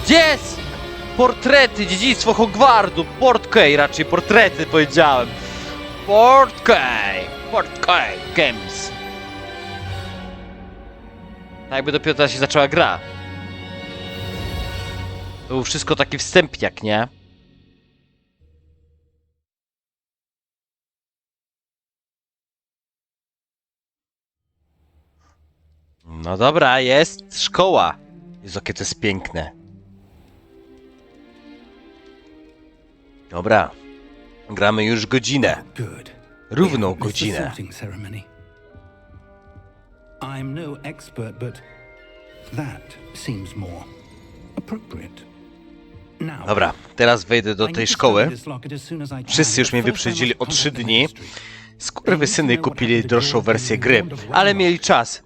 Gdzie jest? Portrety, dziedzictwo Hogwartu, Portkey, raczej portrety powiedziałem. Portkey Games. Tak jakby dopiero teraz się zaczęła gra. To był wszystko taki wstępniak, nie? No dobra, jest szkoła. Jezu, jakie to jest piękne. Dobra. Gramy już godzinę. Równą godzinę. I'm no expert, but that seems more appropriate. Now, Dobra, teraz wejdę do tej szkoły. Wszyscy już mnie wyprzedzili o 3 dni. Skurwysyny kupili droższą wersję gry, ale mieli czas.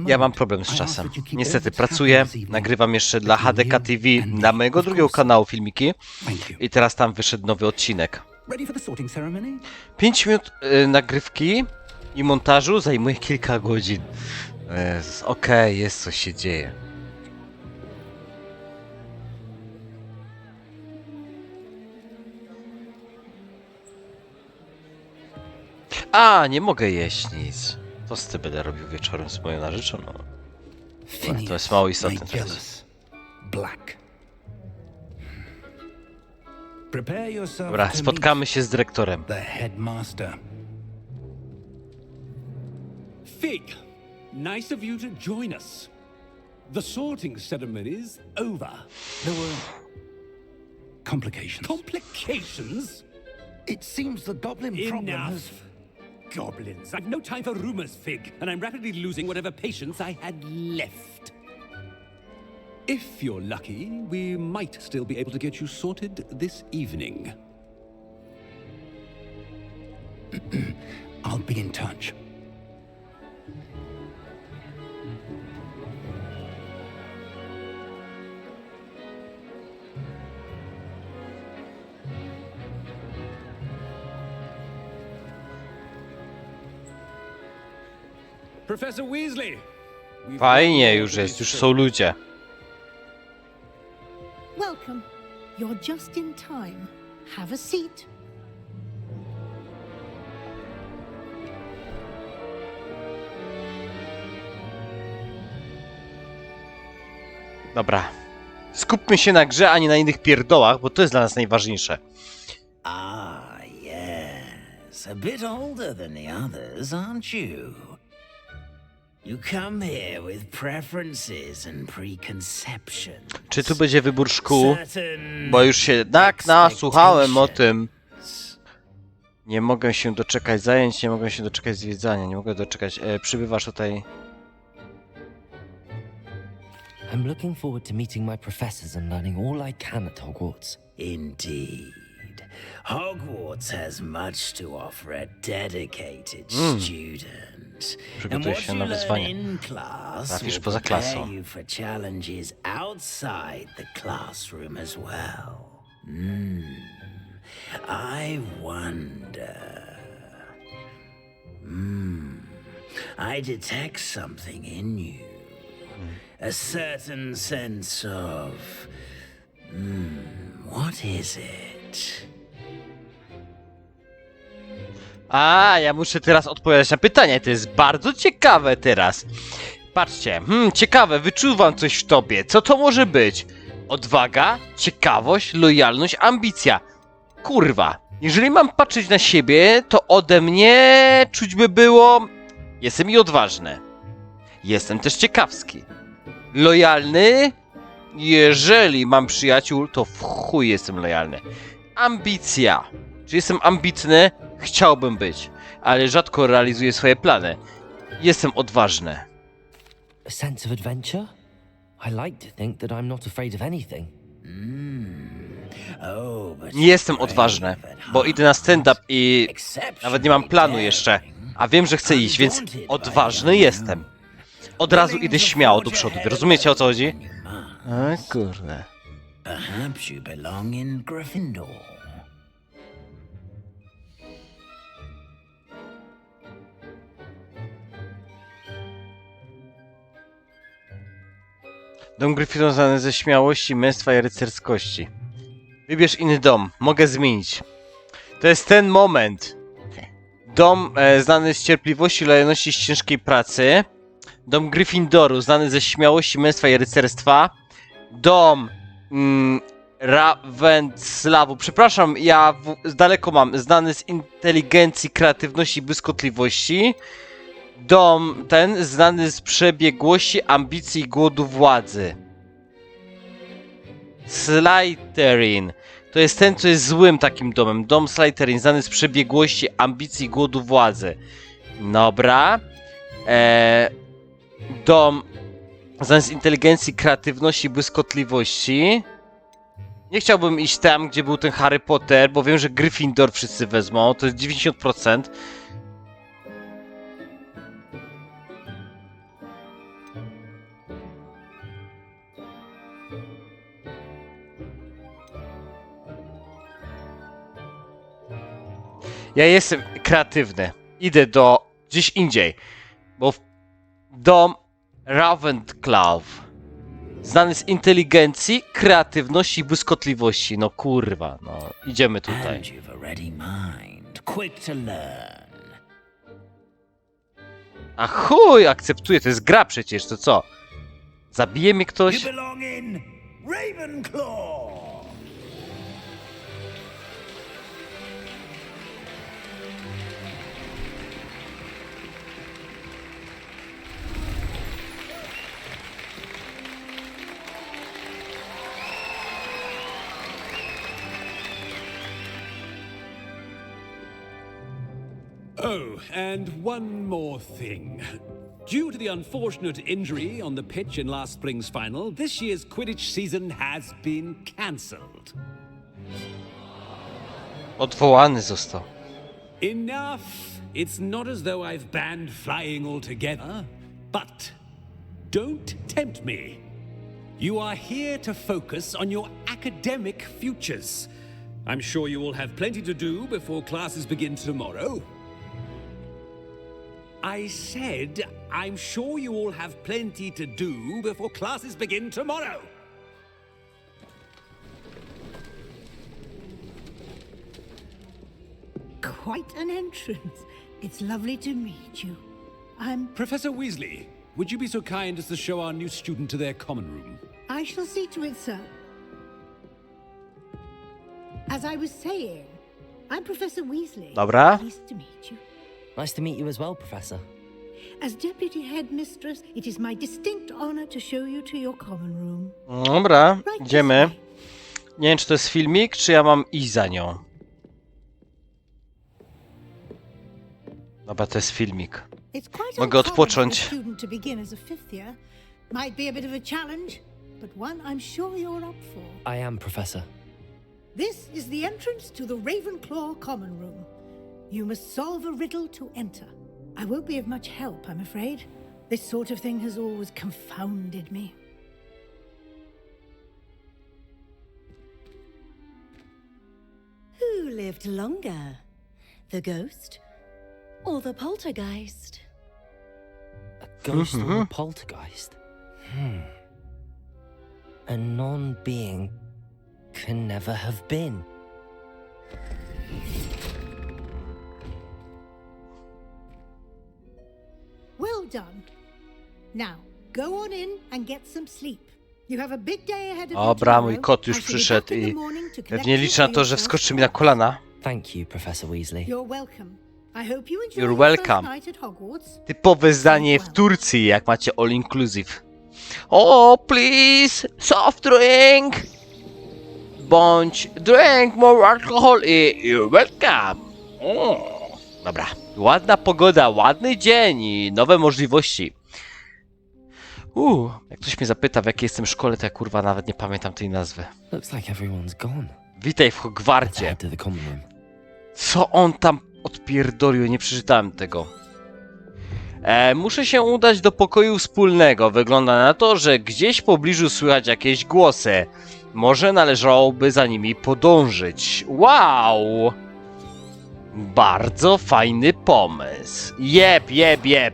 Ja mam problem z czasem. Niestety pracuję, nagrywam jeszcze dla HDK TV, dla mojego drugiego kanału filmiki i teraz tam wyszedł nowy odcinek. 5 minut nagrywki i montażu zajmuje kilka godzin. Okej, jest coś się dzieje. A, nie mogę jeść nic. Tosty będę robił wieczorem z moją narzeczoną. To jest mało istotne teraz. Dobra, spotkamy się z dyrektorem. Fig, nice of you to join us. The sorting ceremony's over. There were complications. Complications? It seems the goblin problem Enough. has... Goblins. I've no time for rumors, Fig, and I'm rapidly losing whatever patience I had left. If you're lucky, we might still be able to get you sorted this evening. I'll be in touch. Professor Weasley! Fajnie już jest, już są ludzie. Welcome. You're just in time. Have a seat. Dobra. Skupmy się na grze, a nie na innych pierdołach, bo to jest dla nas najważniejsze. Ah, yes. A bit older than the others, aren't you? You come here with preferences and preconceptions. Czy tu będzie wybór szkół? Certain Bo już się tak nasłuchałem o tym. Nie mogę się doczekać zajęć, nie mogę się doczekać zwiedzania, nie mogę doczekać... przybywasz tutaj... I'm looking forward to meeting my professors and learning all I can at Hogwarts. Indeed. Hogwarts has much to offer a dedicated student. And Przygotuj what się you na learn wyzwanie. in class Trafisz will poza prepare klasą. you for challenges outside the classroom as well. I wonder. I detect something in you. A certain sense of... what is it? A, ja muszę teraz odpowiadać na pytanie, to jest bardzo ciekawe teraz. Patrzcie, ciekawe, wyczuwam coś w tobie, co to może być? Odwaga, ciekawość, lojalność, ambicja. Kurwa, jeżeli mam patrzeć na siebie, to ode mnie czuć by było... Jestem i odważny. Jestem też ciekawski. Lojalny? Jeżeli mam przyjaciół, to w chuj jestem lojalny. Ambicja. Czy jestem ambitny? Chciałbym być, ale rzadko realizuję swoje plany. Jestem odważny. A sense of adventure? I like to think that I'm not afraid of anything. Oh, but Nie jestem odważny, bo idę na stand-up i nawet nie mam planu jeszcze, a wiem, że chcę iść, więc odważny jestem. Od razu idę śmiało do przodu. Wy rozumiecie, o co chodzi? A kurde. perhaps you belong in Gryffindor. Dom Gryffindor znany ze śmiałości, męstwa i rycerskości. Wybierz inny dom. Mogę zmienić. To jest ten moment. Dom znany z cierpliwości, lojalności i ciężkiej pracy. Dom Gryffindoru znany ze śmiałości, męstwa i rycerstwa. Dom Ravenclawu. Przepraszam, ja daleko mam. Znany z inteligencji, kreatywności i błyskotliwości. Dom ten znany z przebiegłości, ambicji i głodu władzy. Slytherin. To jest ten, co jest złym takim domem. Dom Slytherin znany z przebiegłości, ambicji i głodu władzy. Dobra. Dom znany z inteligencji, kreatywności i błyskotliwości. Nie chciałbym iść tam, gdzie był ten Harry Potter, bo wiem, że Gryffindor wszyscy wezmą. To jest 90%. Ja jestem kreatywny. Idę do gdzieś indziej. Bo dom Ravenclaw znany z inteligencji, kreatywności i błyskotliwości. No kurwa, no idziemy tutaj. And you've a ready mind, quick to learn. A chuj, akceptuję, to jest gra przecież, to co? Zabije mnie ktoś? You belong in Ravenclaw. Oh, and one more thing. Due to the unfortunate injury on the pitch in last spring's final, this year's Quidditch season has been cancelled. Odwołany został. Enough! It's not as though I've banned flying altogether, but don't tempt me. You are here to focus on your academic futures. I'm sure you will have plenty to do before classes begin tomorrow. I said, I'm sure you all have plenty to do before classes begin tomorrow. Quite an entrance. It's lovely to meet you. I'm... Professor Weasley, would you be so kind as to show our new student to their common room? I shall see to it, sir. As I was saying, I'm Professor Weasley. Dobra. Pleased to meet you. Nice to meet you as well, Professor. As Deputy Headmistress, it is my distinct honor to show you to your common room. Dobra, Right this idziemy. way. Nie wiem, czy to jest filmik, czy ja mam iść za nią. Dobra, to jest filmik. It's quite Mogę uncommon for a odpocząć. student to begin as a fifth year. Might be a bit of a challenge, but one I'm sure you're up for. I am, Professor. This is the entrance to the Ravenclaw common room. You must solve a riddle to enter. I won't be of much help, I'm afraid. This sort of thing has always confounded me. Who lived longer? The ghost or the poltergeist? A ghost or a poltergeist? A non-being can never have been. Well done. Now, go on in and get some sleep. You have a big day ahead of you Dobra, tomorrow. mój kot I już shall be przyszedł back in the i morning to collect pewnie you liczę na for to, że your wskoczy first mi na class. kolana. Thank you, Professor Weasley. You're welcome. I hope you enjoy You're your welcome. first night at Hogwarts. Typowe zdanie w Turcji, jak macie all inclusive. Oh, please, soft drink. Bądź drink more alcohol i you're welcome. Dobra, ładna pogoda, ładny dzień i nowe możliwości. Jak ktoś mnie zapyta, w jakiej jestem szkole, to ja kurwa nawet nie pamiętam tej nazwy. Looks like everyone's gone. Witaj w Let's Hogwarcie. head to the common room. Co on tam odpierdolił? Nie przeczytałem tego. Muszę się udać do pokoju wspólnego. Wygląda na to, że gdzieś w pobliżu słychać jakieś głosy. Może należałoby za nimi podążyć. Wow! Bardzo fajny pomysł. Jeb,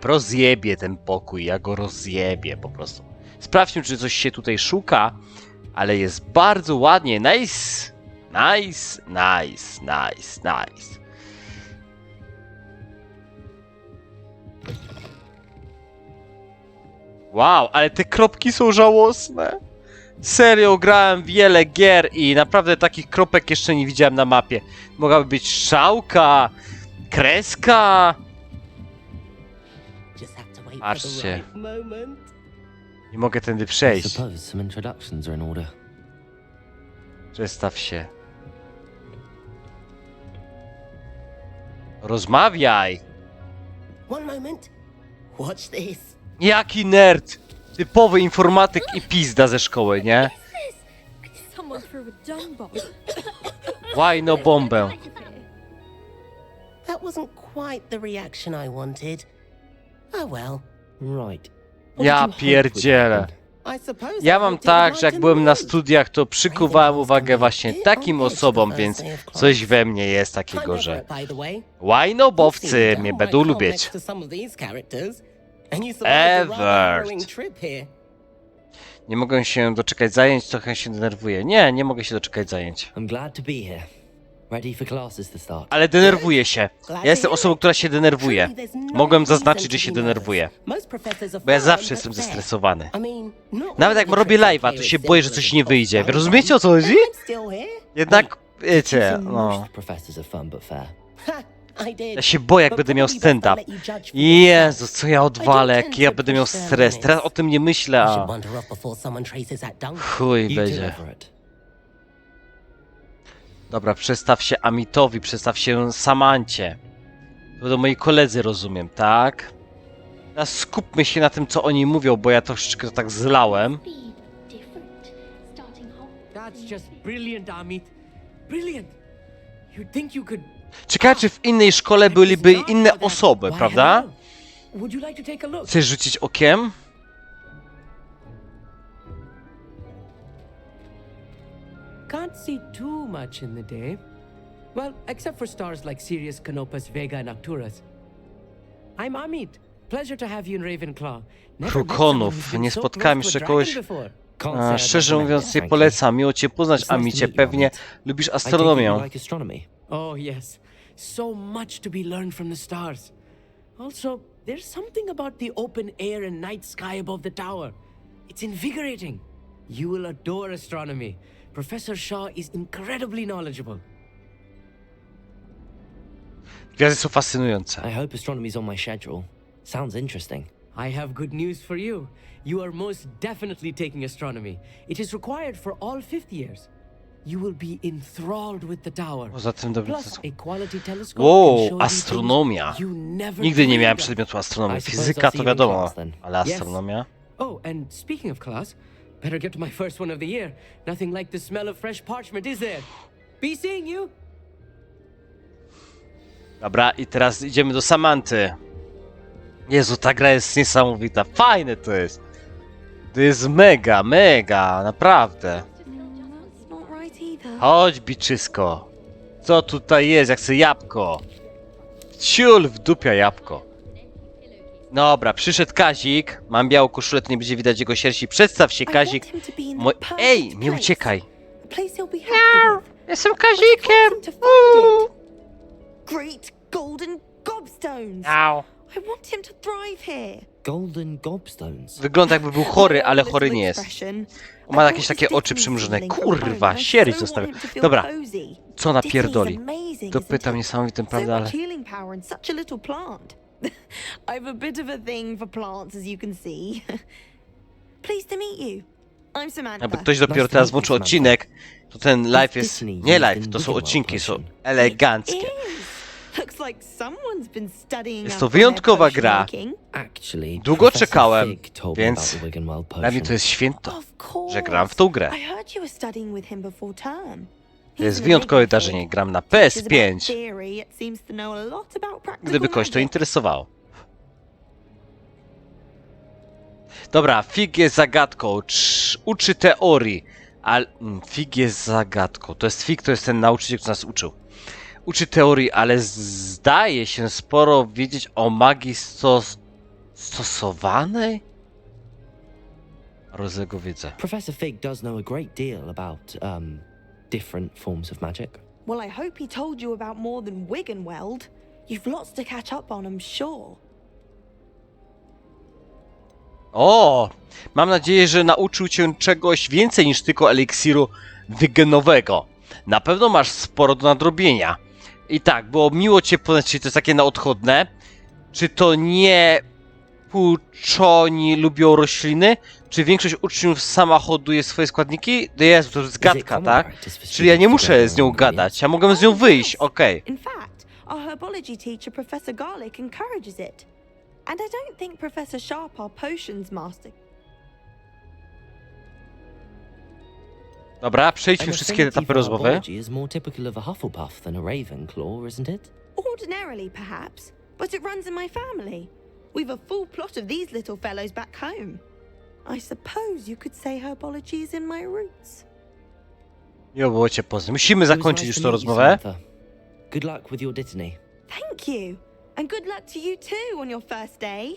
rozjebie ten pokój. Ja go rozjebię po prostu. Sprawdźmy, czy coś się tutaj szuka, ale jest bardzo ładnie. Nice, nice, nice, nice, nice. Wow, ale te kropki są żałosne. Serio, grałem wiele gier i naprawdę takich kropek jeszcze nie widziałem na mapie. Mogłaby być strzałka, kreska. Patrzcie. Nie mogę tędy I przejść. suppose some introductions are in order. Przestaw się. Rozmawiaj. One moment. Watch this. Jaki nerd. Typowy informatyk i pizda ze szkoły, nie? Someone threw a dung bomb. Why no bombę? That wasn't quite the reaction I wanted. Oh well. Right. What Ja did you hope would pierdzielę. happen? I suppose Ja I mam didn't tak, like że jak to byłem na move. studiach, to przykuwałem uwagę właśnie takim osobom, więc coś we mnie jest takiego, że łajnobowcy mnie będą lubić. Ever. Nie mogę się doczekać zajęć, trochę się denerwuję. Nie mogę się doczekać zajęć. I'm glad to be here. Ready for classes to start. Ale denerwuję się. Ja jestem osobą, która się denerwuje. Mogłem zaznaczyć, że się denerwuję. Bo ja zawsze jestem zestresowany. Nawet jak robię live'a, to się boję, że coś nie wyjdzie. Wy rozumiecie, o co chodzi? Jednak, wiecie, no... Most professors are fun but fair. Ja się boję, jak będę miał stand-up. Jezu, co ja odwalę, jaki ja będę miał stres. Teraz o tym nie myślę, a... Chuj You będzie. deliver it. Dobra, przestaw się Amitowi, przestaw się Samancie. To do moi koledzy, rozumiem, tak? Teraz skupmy się na tym, co oni mówią, bo ja troszeczkę tak zlałem. That's just brilliant, Amit. Brilliant. You'd think you could... Ciekawe, czy w innej szkole byliby inne osoby, Why, prawda? hello. Would you like to take a look? Chcesz rzucić okiem? Can't see too much in the day. Well, except for stars like Sirius, Canopus, Vega, and Arcturus. I'm Amit. Pleasure to have you in Ravenclaw. Never met someone who's Krukonów. been Nie so spotkałem close to jeszcze a kogoś... dragon before. Can't say I'd Szczerze recommend mówiąc, it, nie thank you. polecam. Miło cię poznać, It's nice to Amicie. meet you, Pewnie Amit. lubisz I take it astronomię. you like astronomy. Oh, yes. So much to be learned from the stars. Also, there's something about the open air and night sky above the tower. It's invigorating. You will adore astronomy. Professor Shaw is incredibly knowledgeable. Gwiazdy są fascynujące. I hope astronomy's on my schedule. Sounds interesting. I have good news for you. You are most definitely taking astronomy. It is required for all fifth years. You will be enthralled with the tower. Poza tym Plus, a quality telescope Wow, can show you astronomia. things you never Nigdy nie miałem dreamed of. przedmiotu astronomii. I suppose Fizyka I'll see to you in wiadomo, class then. ale Yes. astronomia? Oh, and speaking of class, better get to my first one of the year. Nothing like the smell of fresh parchment, is there? Be seeing you. Dobra, i teraz idziemy do Samanty. Jezu, ta gra jest niesamowita. Fajne to jest. To jest mega, mega, naprawdę. That's not right either. Chodź, biczysko. Co tutaj jest? Jak chcę jabłko. Ciul w dupia jabłko. Dobra, przyszedł Kazik. Mam białą koszulę, to nie będzie widać jego sierści. Przedstaw się, Kazik. Ej, nie uciekaj. Jestem Kazikiem. Great golden gobstones. Au. I want him to thrive here. Golden gobstones. Wygląda jakby był chory, ale chory nie jest. Ma jakieś takie oczy przymrużone. Kurwa, sierść zostawia. Dobra, co napierdoli? To pytam niesamowitym, prawda, ale... I've a bit of a thing for plants, as you can see. Pleased to meet you. I'm Samantha. Jakby ktoś dopiero teraz włączył odcinek, to ten live jest... Nie live, to są odcinki, są eleganckie. Looks like someone's been studying Jest up to on their wyjątkowa potion gra. making. Actually, Długo Professor czekałem, Fig told me więc about the Wiggenweld dla mnie potion. to jest święto, Of course. że gram w tą grę. I heard you were studying with him before term. To jest wyjątkowe wydarzenie, gram na PS5, gdyby kogoś to interesowało. Dobra, Fig jest zagadką, uczy teorii, ale... Fig jest zagadką, to jest Fig, to jest ten nauczyciel, który nas uczył. Uczy teorii, ale zdaje się sporo wiedzieć o magii stosowanej? Rozego wiedzę. Professor Fig does know a great deal about, different forms of magic. Well, I hope he told you about more than Wiggenweld. You've lots to catch up on, I'm sure. O! Mam nadzieję, że nauczył cię czegoś więcej niż tylko eliksiru wygenowego. Na pewno masz sporo do nadrobienia. I tak, było miło cię poznać, czy to jest takie na odchodne. Czy to nie płuczoni lubią rośliny? Czy większość uczniów sama hoduje swoje składniki? Jezu, to jest gadka, tak? Czyli ja nie muszę z nią gadać, ja mogę z nią wyjść, okej. In fact, our herbology teacher, Professor Garlic, encourages it. And I don't think Professor Sharp, our potions master... Dobra, przejdźmy wszystkie etapy rozmowy. Herbology is more typical of a Hufflepuff than a Ravenclaw, isn't it? Ordinarily, perhaps, but it runs in my family. We've a full plot of these little fellows back home. I suppose you could say herbology is in my roots. Miło było cię poznać. Musimy It was zakończyć nice już to tę meet you, rozmowę. Samantha. Good luck with your dittany. Thank you. And good luck to you too on your first day.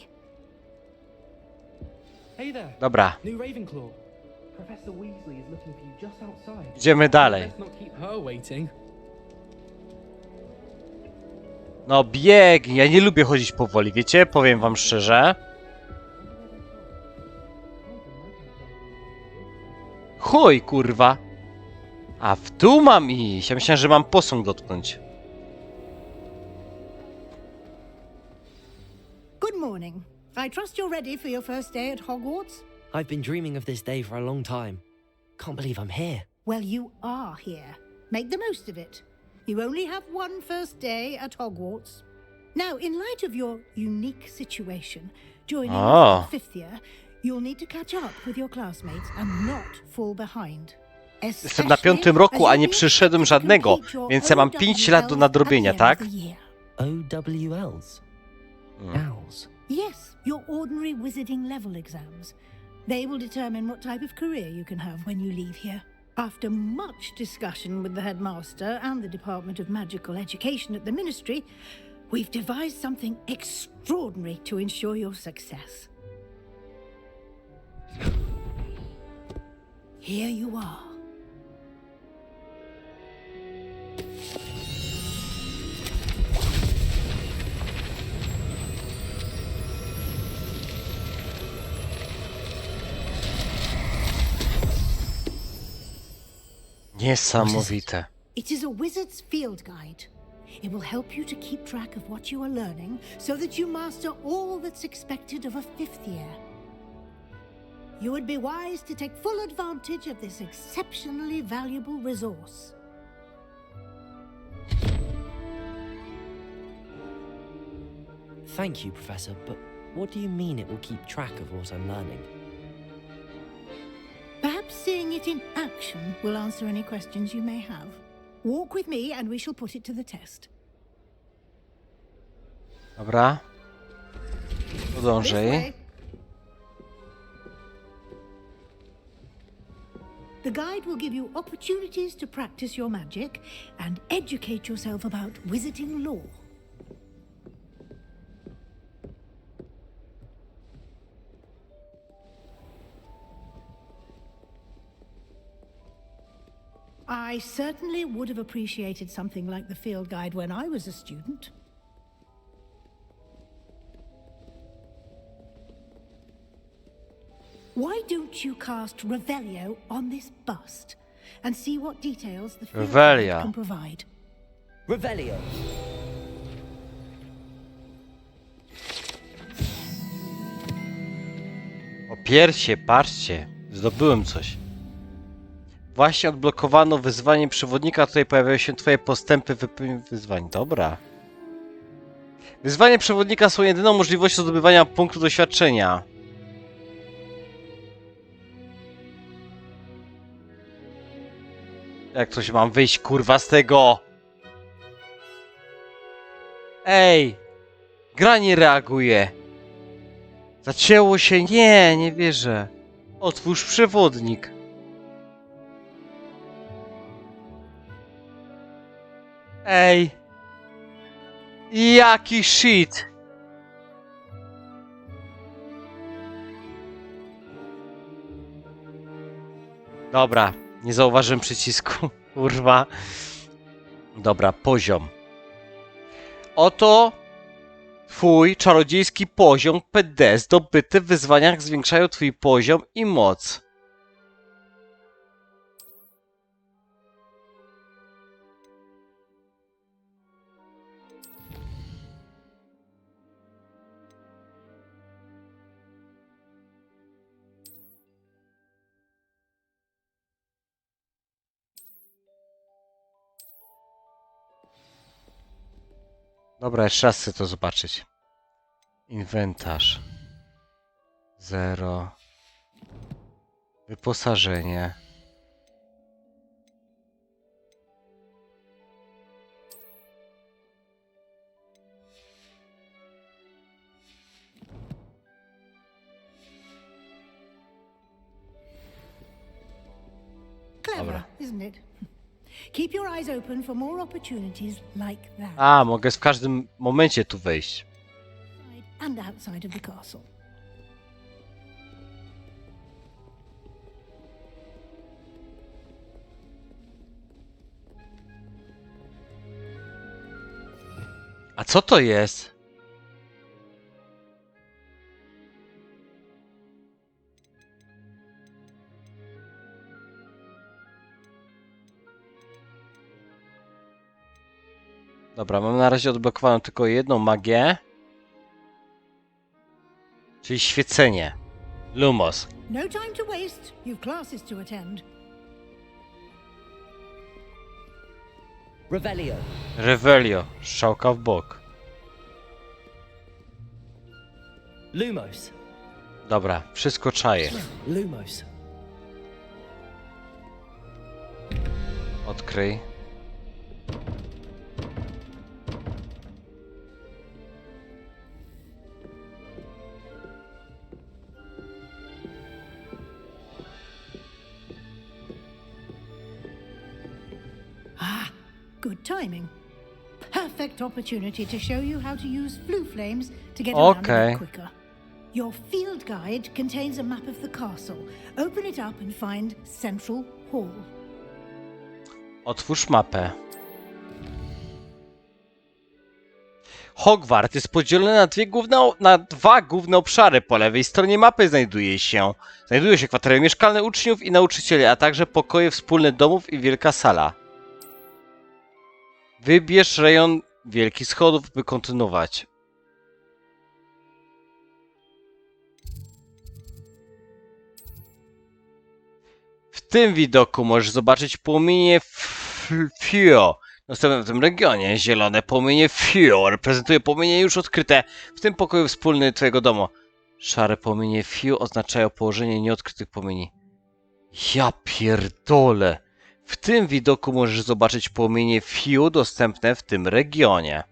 Hey there, Dobra, new Ravenclaw. Professor Weasley is looking for you just outside. idziemy dalej. Let's not keep her waiting. No biegnij, ja nie lubię chodzić powoli, wiecie? Powiem wam szczerze. Chuj, kurwa. A w dół mam iść. Ja myślałem, że mam posąg dotknąć. Good morning. I trust you're ready for your first day at Hogwarts? I've been dreaming of this day for a long time. Can't believe I'm here. Well, you are here. Make the most of it. You only have one first day at Hogwarts. Now, in light of your unique situation, joining us in the fifth year, you'll need to catch up with your classmates and not fall behind. Jestem na 5. roku, a nie przyszedłem żadnego, więc ja mam 5 lat do nadrobienia, tak? OWLs? Owls? Yes, your ordinary wizarding level exams. They will determine what type of career you can have when you leave here. After much discussion with the headmaster and the Department of Magical Education at the Ministry, we've devised something extraordinary to ensure your success. Here you are. Niesamowite. It is a wizard's field guide. It will help you to keep track of what you are learning so that you master all that's expected of a fifth year. You would be wise to take full advantage of this exceptionally valuable resource. Thank you, Professor, but what do you mean it will keep track of what I'm learning? Perhaps seeing it in action will answer any questions you may have. Walk with me and we shall put it to the test. Dobra. This Podążaj. way. The guide will give you opportunities to practice your magic and educate yourself about wizarding lore. I certainly would have appreciated something like the field guide when I was a student. Why don't you cast Revelio on this bust and see what details the field Revelio. guide can provide? Revelio! O piersie, patrzcie. Zdobyłem coś. Właśnie odblokowano wyzwanie przewodnika. Tutaj pojawiają się twoje postępy w wypełnieniu wyzwań. Dobra. Wyzwania przewodnika są jedyną możliwością zdobywania punktu doświadczenia. Jak coś mam wyjść, kurwa, z tego? Ej! Gra nie reaguje. Zacięło się. Nie, nie wierzę. Otwórz przewodnik. Ej! Jaki shit! Dobra, nie zauważyłem przycisku. Kurwa. Dobra, poziom. Oto twój czarodziejski poziom PD. Zdobyte w wyzwaniach zwiększają twój poziom i moc. Dobra, jeszcze raz chcę to zobaczyć. Inwentarz. 0. Wyposażenie. Clever, Dobra. isn't it? Keep your eyes open for more opportunities like that. A, mogę w każdym momencie tu wejść. And outside of the castle. A co to jest? Dobra, mam na razie odblokowaną tylko jedną magię. Czyli świecenie. Lumos. No time to waste. You've classes to attend. Revelio. Revelio. Strzałka w bok. Lumos. Dobra, wszystko czaję. Lumos. Odkryj. Ah, good timing. Perfect opportunity to show you how to use flue flames to get around a Okay. bit quicker. Your field guide contains a map of the castle. Open it up and find Central Hall. Otwórz mapę. Hogwart jest podzielony na dwa główne obszary. Po lewej stronie mapy znajdują się kwatery mieszkalne uczniów i nauczycieli, a także pokoje wspólne domów i wielka sala. Wybierz rejon wielkich schodów, by kontynuować. W tym widoku możesz zobaczyć płomienie Fio. Następnie w tym regionie zielone płomienie Fio reprezentuje płomienie już odkryte w tym pokoju wspólny twojego domu. Szare płomienie Fio oznaczają położenie nieodkrytych płomieni. Ja pierdolę. W tym widoku możesz zobaczyć płomienie Fio dostępne w tym regionie.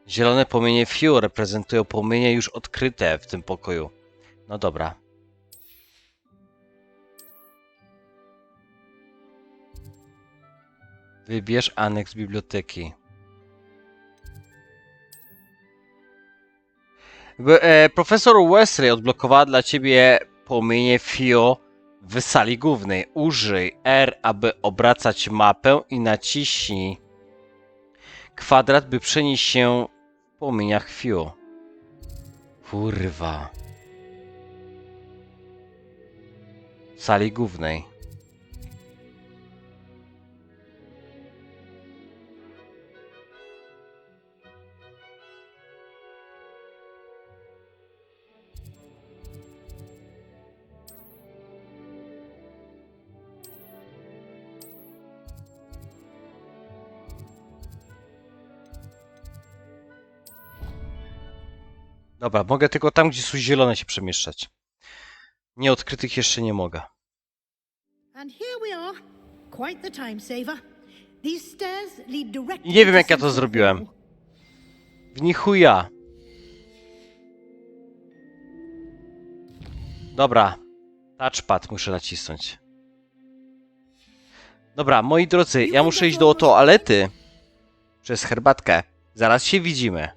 Zielone płomienie Fio reprezentują płomienie już odkryte w tym pokoju. No dobra. Wybierz aneks biblioteki. Profesor Wesley odblokowała dla ciebie płomienie Fio w sali głównej. Użyj R, aby obracać mapę i naciśnij kwadrat, by przenieść się w płomieniach Fio. Kurwa. W sali głównej. Dobra, mogę tylko tam, gdzie są zielone się przemieszczać. Nieodkrytych jeszcze nie mogę. And here we are. Quite the time saver. These stairs lead directly Nie wiem, to jak ja to Central zrobiłem. Hall. W ni chuja. Dobra. Touchpad muszę nacisnąć. Dobra, moi drodzy, ja muszę iść do toalety. Przez herbatkę. Zaraz się widzimy.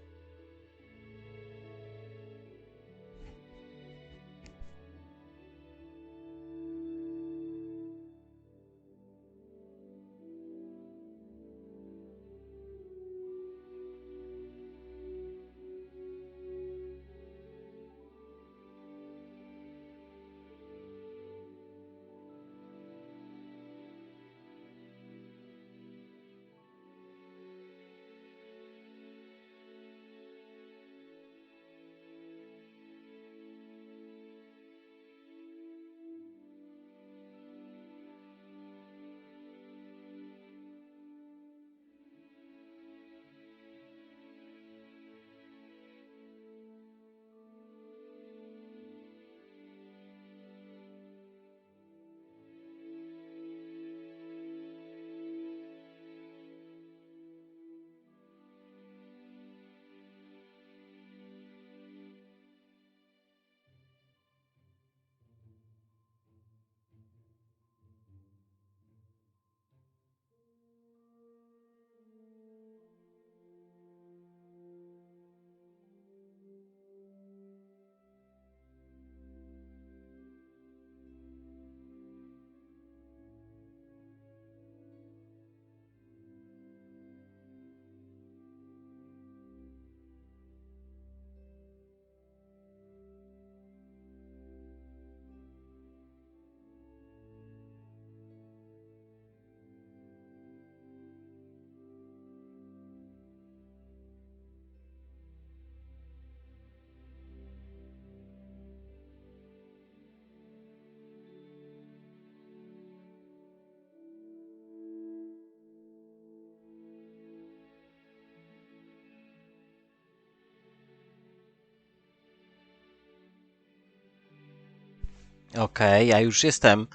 Okej, ja już jestem.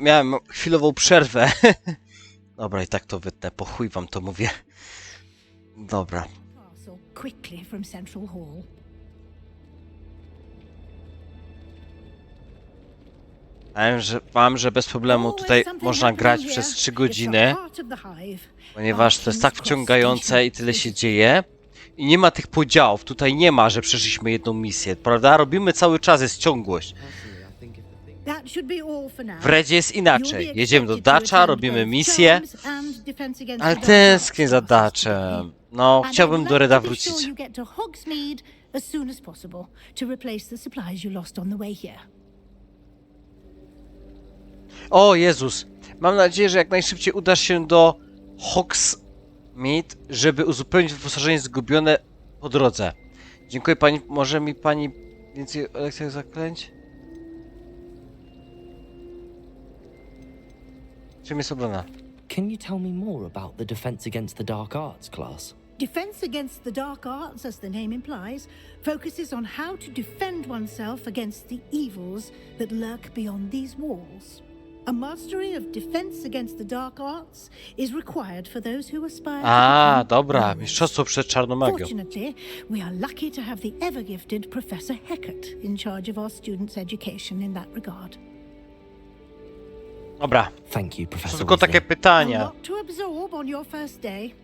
Miałem chwilową przerwę. Dobra, i tak to wytnę, po chuj wam to mówię. Dobra. Castle quickly from Central Hall. Mam, że bez problemu tutaj można grać przez 3 godziny, ponieważ to jest tak wciągające i tyle się dzieje. I nie ma tych podziałów, tutaj nie ma, że przeszliśmy jedną misję, prawda? Robimy cały czas, jest ciągłość. W Redzie jest inaczej. Jedziemy do Dutcha, robimy misję, ale tęsknię za Dutchem. No, chciałbym do Reda wrócić. O Jezus! Mam nadzieję, że jak najszybciej udasz się do Hogsmeade, żeby uzupełnić wyposażenie zgubione po drodze. Dziękuję pani. Może mi pani więcej o lekcjach zaklęć? Czym jest obrona? Can you tell me more about the Defense Against the Dark Arts class? Defense against the dark arts, as the name implies, focuses on how to defend oneself against the evils that lurk beyond these walls. A mastery of defense against the dark arts is required for those who aspire to become Dobra, warriors. mistrzostwo przed czarną magią. Fortunately, we are lucky to have the ever-gifted Professor Hecat in charge of our students' education in that regard. Dobra, Thank you, Professor tylko takie Weasley. A pytania. lot to absorb on your first day,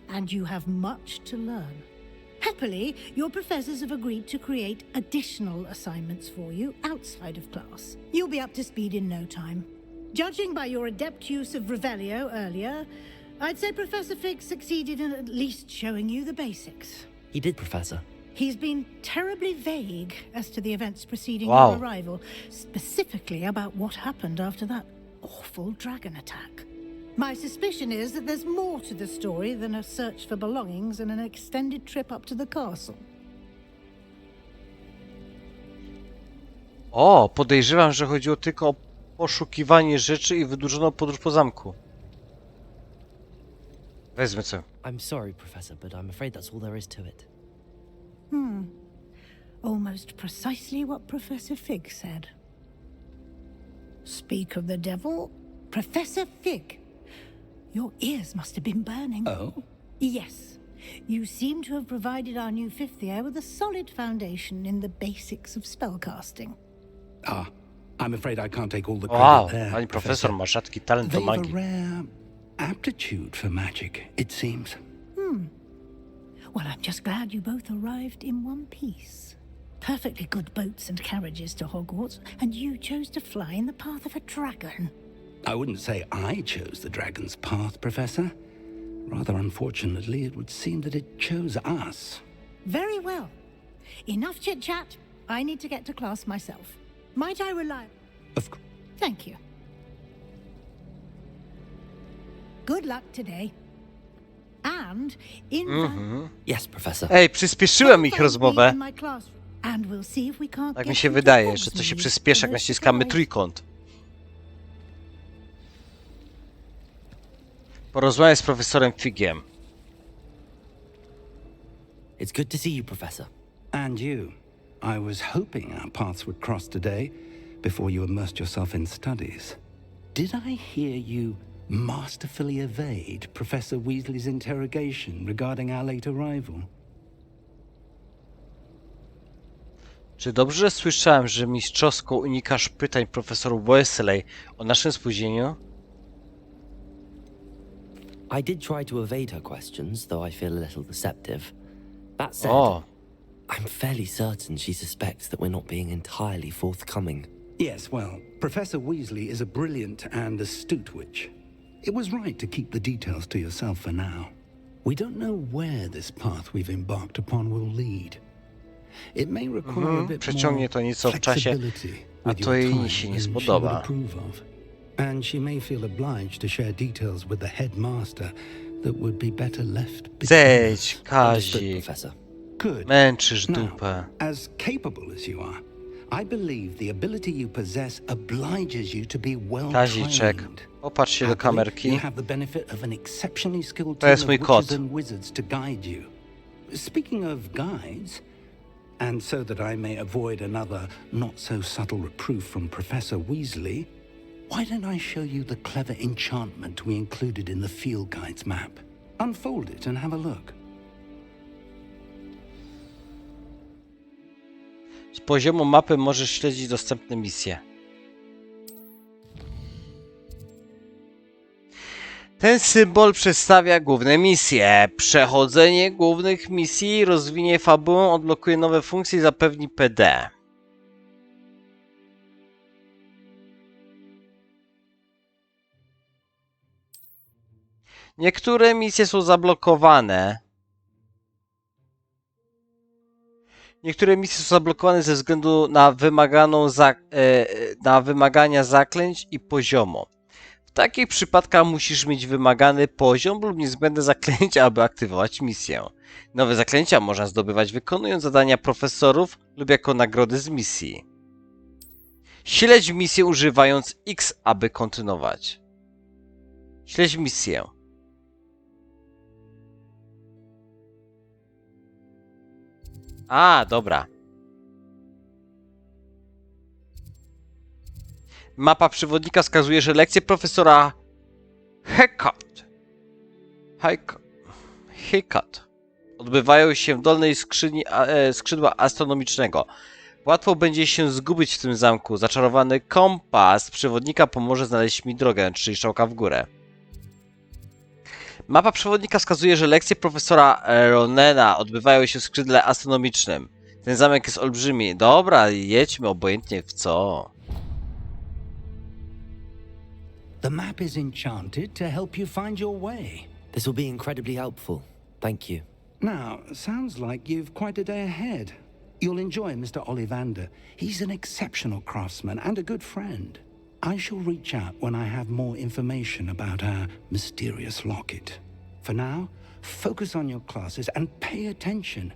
and you have much to learn. Happily, your professors have agreed to create additional assignments for you outside of class. You'll be up to speed in no time. Judging by your adept use of Revelio earlier, I'd say Professor Fig succeeded in at least showing you the basics. He did, Professor. He's been terribly vague as to the events preceding Wow. your arrival, specifically about what happened after that awful dragon attack. My suspicion is that there's more to the story than a search for belongings and an extended trip up to the castle. O, podejrzewam, że chodziło tylko o poszukiwanie rzeczy i wydłużoną podróż po zamku. Wezmę co. I'm sorry, Professor, but I'm afraid that's all there is to it. Almost precisely what Professor Fig said. Speak of the devil, Professor Fig. Your ears must have been burning. Oh? Yes. You seem to have provided our new fifth year with a solid foundation in the basics of spellcasting. Ah, I'm afraid I can't take all the credit Wow, there, pani profesor ma rzadki talent do They've a magii. rare aptitude for magic, it seems. Well, I'm just glad you both arrived in one piece. Perfectly good boats and carriages to Hogwarts, and you chose to fly in the path of a dragon. I wouldn't say I chose the dragon's path, Professor. Rather unfortunately, it would seem that it chose us. Very well. Enough chit-chat. I need to get to class myself. Might I rely... Of course. Thank you. Good luck today. And in Yes, Professor. Ej, przyspieszyłem ich rozmowę. in my classroom, and we'll see if we can't Tak get mi się you to wydaje, że to się Hogsmeade przyspieszy, for jak the naciskamy surprise. trójkąt. Porozmawiaj z profesorem Figiem. It's good to see you, Professor. And you. I was hoping our paths would cross today before you immersed yourself in studies. Did I hear you masterfully evade Professor Weasley's interrogation regarding our late arrival? Czy dobrze słyszałem, że mistrzowsko unikasz pytań profesora Weasley o naszym spóźnieniu? I did try to evade her questions, though I feel a little deceptive. That said, O, I'm fairly certain she suspects that we're not being entirely forthcoming. Yes, well, Professor Weasley is a brilliant and astute witch. It was right to keep the details to yourself for now. We don't know where this path we've embarked upon will lead. It may require a bit przeciągnie more to nieco w czasie, flexibility a with to your jej time się nie than she would spodoba. approve of. And she may feel obliged to share details with the headmaster that would be better left between zejdź, us. Understood, Kazik. Professor. Good. Męczysz Now, dupę. as capable as you are, I believe the ability you possess obliges you to be well Kaziczek, trained. popatrz się do Happily, you kamerki. have the benefit of an exceptionally skilled To team jest of mój witches kot. and wizards to guide you. Speaking of guides, And so that I may avoid another not-so-subtle reproof from Professor Weasley, why don't I show you the clever enchantment we included in the Field Guide's map? Unfold it and have a look. Z poziomu mapy możesz śledzić dostępne misje. Ten symbol przedstawia główne misje. Przechodzenie głównych misji rozwinie fabułę, odblokuje nowe funkcje i zapewni PD. Niektóre misje są zablokowane. Niektóre misje są zablokowane ze względu na wymagania zaklęć i poziomu. W takich przypadkach musisz mieć wymagany poziom lub niezbędne zaklęcia, aby aktywować misję. Nowe zaklęcia można zdobywać wykonując zadania profesorów lub jako nagrody z misji. Śledź misję używając X, aby kontynuować. Śledź misję. A, dobra. Mapa przewodnika wskazuje, że lekcje profesora Hiccup odbywają się w dolnej skrzyni skrzydła astronomicznego. Łatwo będzie się zgubić w tym zamku. Zaczarowany kompas przewodnika pomoże znaleźć mi drogę, czyli strzałka w górę. Mapa przewodnika wskazuje, że lekcje profesora Ronena odbywają się w skrzydle astronomicznym. Ten zamek jest olbrzymi. Dobra, jedźmy obojętnie w co. The map is enchanted to help you find your way. This will be incredibly helpful. Thank you. Now, sounds like you've quite a day ahead. You'll enjoy Mr. Ollivander. He's an exceptional craftsman and a good friend. I shall reach out when I have more information about our mysterious locket. For now, focus on your classes and pay attention.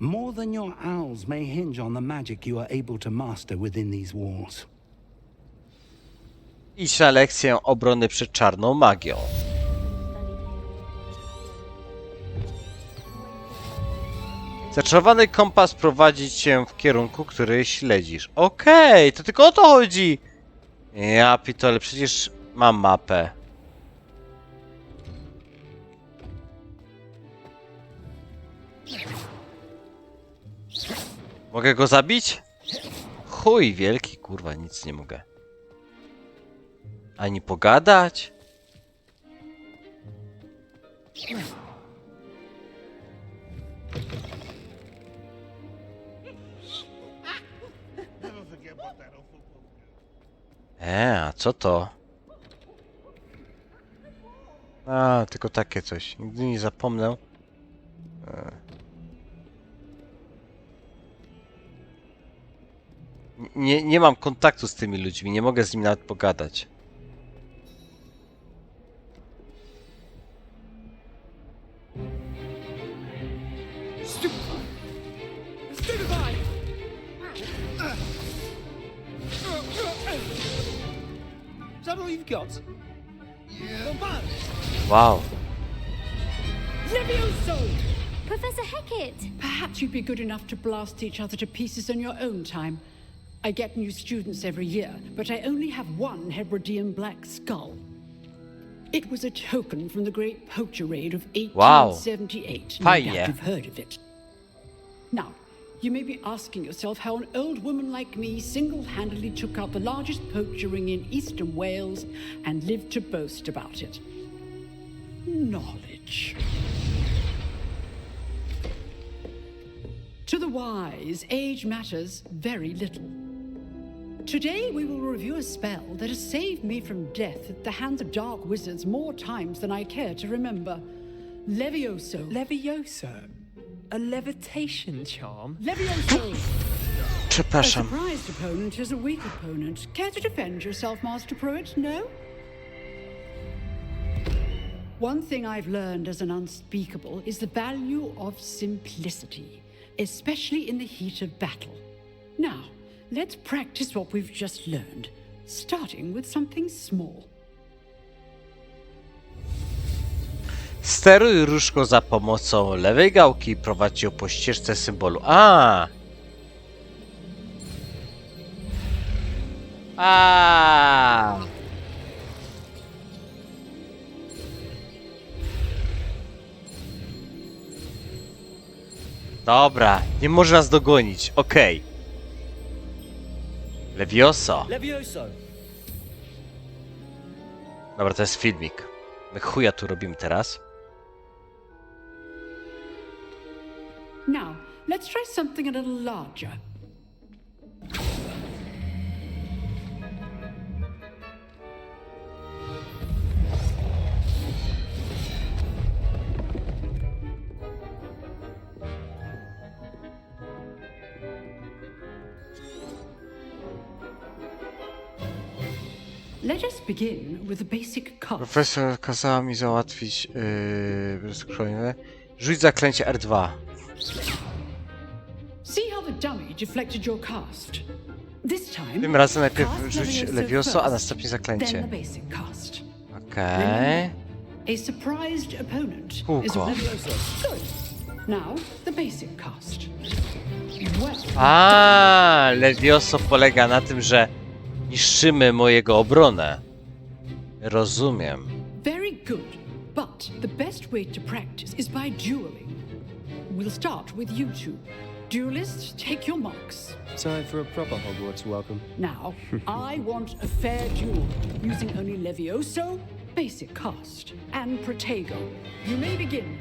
More than your owls may hinge on the magic you are able to master within these walls. Idź na lekcję obrony przed czarną magią. Zaczarowany kompas prowadzi cię w kierunku, który śledzisz. Okej, to tylko o to chodzi. Ja pitole, przecież mam mapę. Mogę go zabić? Chuj wielki, kurwa, nic nie mogę. Ani pogadać? A co to? A, tylko takie coś. Nigdy nie zapomnę. Nie mam kontaktu z tymi ludźmi, nie mogę z nimi nawet pogadać. Is that all you've got? Yeah. Wow. Levioso! Professor Hecat! Perhaps you'd be good enough to blast each other to pieces on your own time. I get new students every year, but I only have one Hebridean black skull. It was a token from the great poacher raid of 1878. Wow. No doubt you've heard of it. Now, you may be asking yourself how an old woman like me single-handedly took out the largest poacher ring in eastern Wales and lived to boast about it. Knowledge. To the wise, age matters very little. Today we will review a spell that has saved me from death at the hands of dark wizards more times than I care to remember. Levioso. Levioso? A levitation charm? Levioso! A Przepraszam. surprised opponent is a weak opponent. Care to defend yourself, Master Pruitt? No? One thing I've learned as an unspeakable is the value of simplicity, especially in the heat of battle. Now, let's practice what we've just learned, starting with something small. Steruj różdżką za pomocą lewej gałki i prowadź ją po ścieżce symbolu. A! A. Dobra, nie może nas dogonić. Okej. Levioso. Levioso. Dobra, to jest filmik. My chuja tu robimy teraz. Now, let's try something a little larger. Let us begin with the basic cast. Profesor kazała mi załatwić rzuć zaklęcie R2. See how the dummy deflected your cast. This time, Tym razem najpierw cast rzuć Levioso Levioso, a first, następnie then zaklęcie. the basic cast. Okej. A surprised opponent is Kółko. Levioso. Good. Now, the basic cast. Well, A, Levioso polega na tym, że niszczymy mojego obronę. Rozumiem. very good. But the best way to practice is by dueling. We'll start with you two. Duelists, take your marks. Time for a proper Hogwarts welcome. Now, I want a fair duel, using only Levioso, basic cast, and Protego. You may begin.